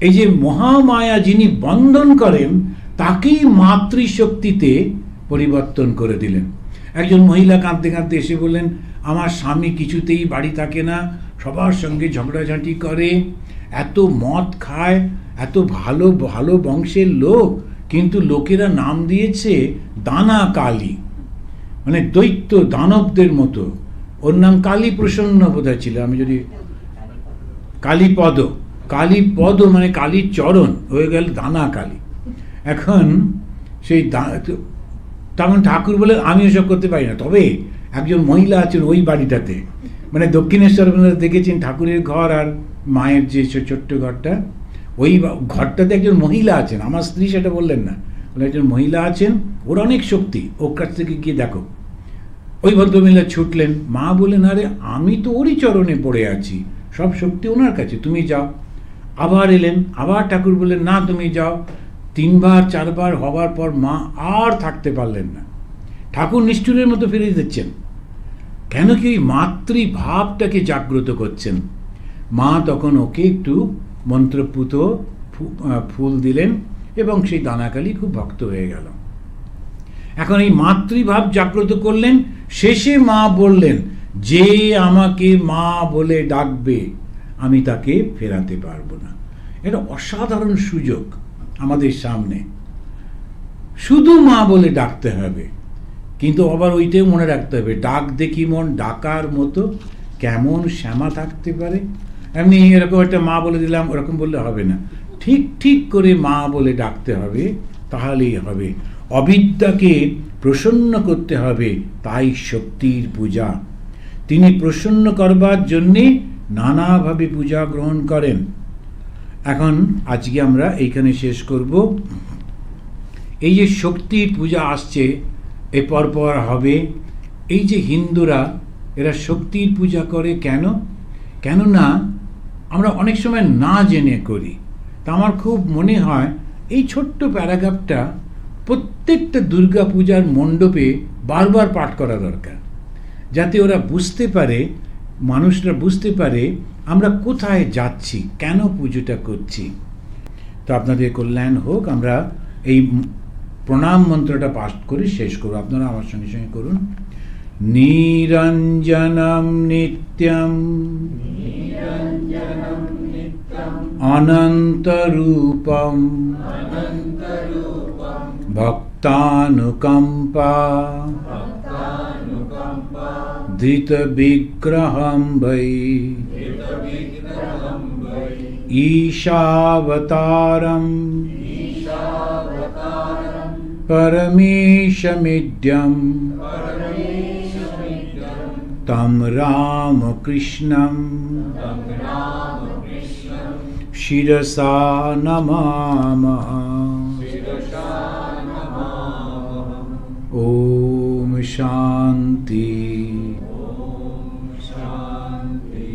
এই যে মহামায়া যিনি বন্ধন করেন, তাকেই মাতৃশক্তিতে পরিবর্তন করে দিলেন। একজন মহিলা কাঁদতে কাঁদতে এসে বললেন, আমার স্বামী কিছুতেই বাড়ি থাকে না, সবার সঙ্গে ঝগড়াঝাঁটি করে, এত মদ খায়, এত ভালো ভালো বংশের লোক, কিন্তু লোকেরা নাম দিয়েছে দানা কালী, মানে দৈত্য দানবদের মতো। ওর নাম কালী প্রসন্ন বোধহয় ছিল, আমি যদি কালীপদ, কালীপদ মানে কালীর চরণ, হয়ে গেল দানা কালী। এখন সেই তখন ঠাকুর বলে, আমি ওসব করতে পারি না। তবে একজন মহিলা আছেন ওই বাড়িটাতে, মানে দক্ষিণেশ্বর দেখেছেন ঠাকুরের ঘর আর মায়ের যে ছোট্ট ঘরটা, ওই ঘরটাতে একজন মহিলা আছেন। আমার স্ত্রী সেটা বললেন না, বলে একজন মহিলা আছেন, ওর অনেক শক্তি, ওর কাছ থেকে গিয়ে দেখো। ওই ভদ্রমহিলা ছুটলেন। মা বললেন, আরে আমি তো ওরই চরণে পড়ে আছি, সব শক্তি ওনার কাছে, তুমি যাও। আবার এলেন, আবার ঠাকুর বললেন, না তুমি যাও। 3বার 4বার হবার পর মা আর থাকতে পারলেন না, ঠাকুর নিষ্ঠুরের মতো ফিরিয়ে দিচ্ছেন। কেন কি ওই মাতৃভাবটাকে জাগ্রত করছেন। মা তখন ওকে একটু মন্ত্রপুত ফুল দিলেন এবং সেই দানাকালি খুব ভক্ত হয়ে গেল। এখন এই মাতৃভাব জাগ্রত করলেন। শেষে মা বললেন, যে আমাকে মা বলে ডাকবে আমি তাকে ফেরাতে পারবো না। এটা অসাধারণ সুযোগ আমাদের সামনে। শুধু মা বলে ডাকতে হবে, কিন্তু আবার ওইটাও মনে রাখতে হবে, ডাক দেখি মন ডাকার মতো কেমন শ্যামা থাকতে পারে। এমনি এরকম একটা মা বলে দিলাম ওরকম বললে হবে না, ঠিক ঠিক করে মা বলে ডাকতে হবে, তাহলেই হবে। অবিদ্যাকে প্রসন্ন করতে হবে, তাই শক্তির পূজা। তিনি প্রসন্ন করবার জন্যে নানাভাবে পূজা গ্রহণ করেন। এখন আজকে আমরা এইখানে শেষ করব। এই যে শক্তির পূজা আসছে এ পরপর হবে, এই যে হিন্দুরা এরা শক্তির পূজা করে কেন? কেননা আমরা অনেক সময় না জেনে করি। তা আমার খুব মনে হয় এই ছোট্ট প্যারাগ্রাফটা প্রত্যেকটা দুর্গা পূজার মণ্ডপে বারবার পাঠ করা দরকার, যাতে ওরা বুঝতে পারে, মানুষরা বুঝতে পারে আমরা কোথায় যাচ্ছি, কেন পুজোটা করছি। তো আপনাদের কল্যাণ হোক। আমরা এই প্রণাম মন্ত্রটা পাঠ করে শেষ করব। আপনারা আমার সঙ্গে সঙ্গে করুন। নিরঞ্জনম নিত্যম অনন্তরূপম ভক্তানুকম্পা ধৃতবিগ্রহম বৈ ঈশাবতারম পরমেশমিদ্যম তম রামকৃষ্ণম শিরসা নমামঃ। ওম শান্তি শান্তি।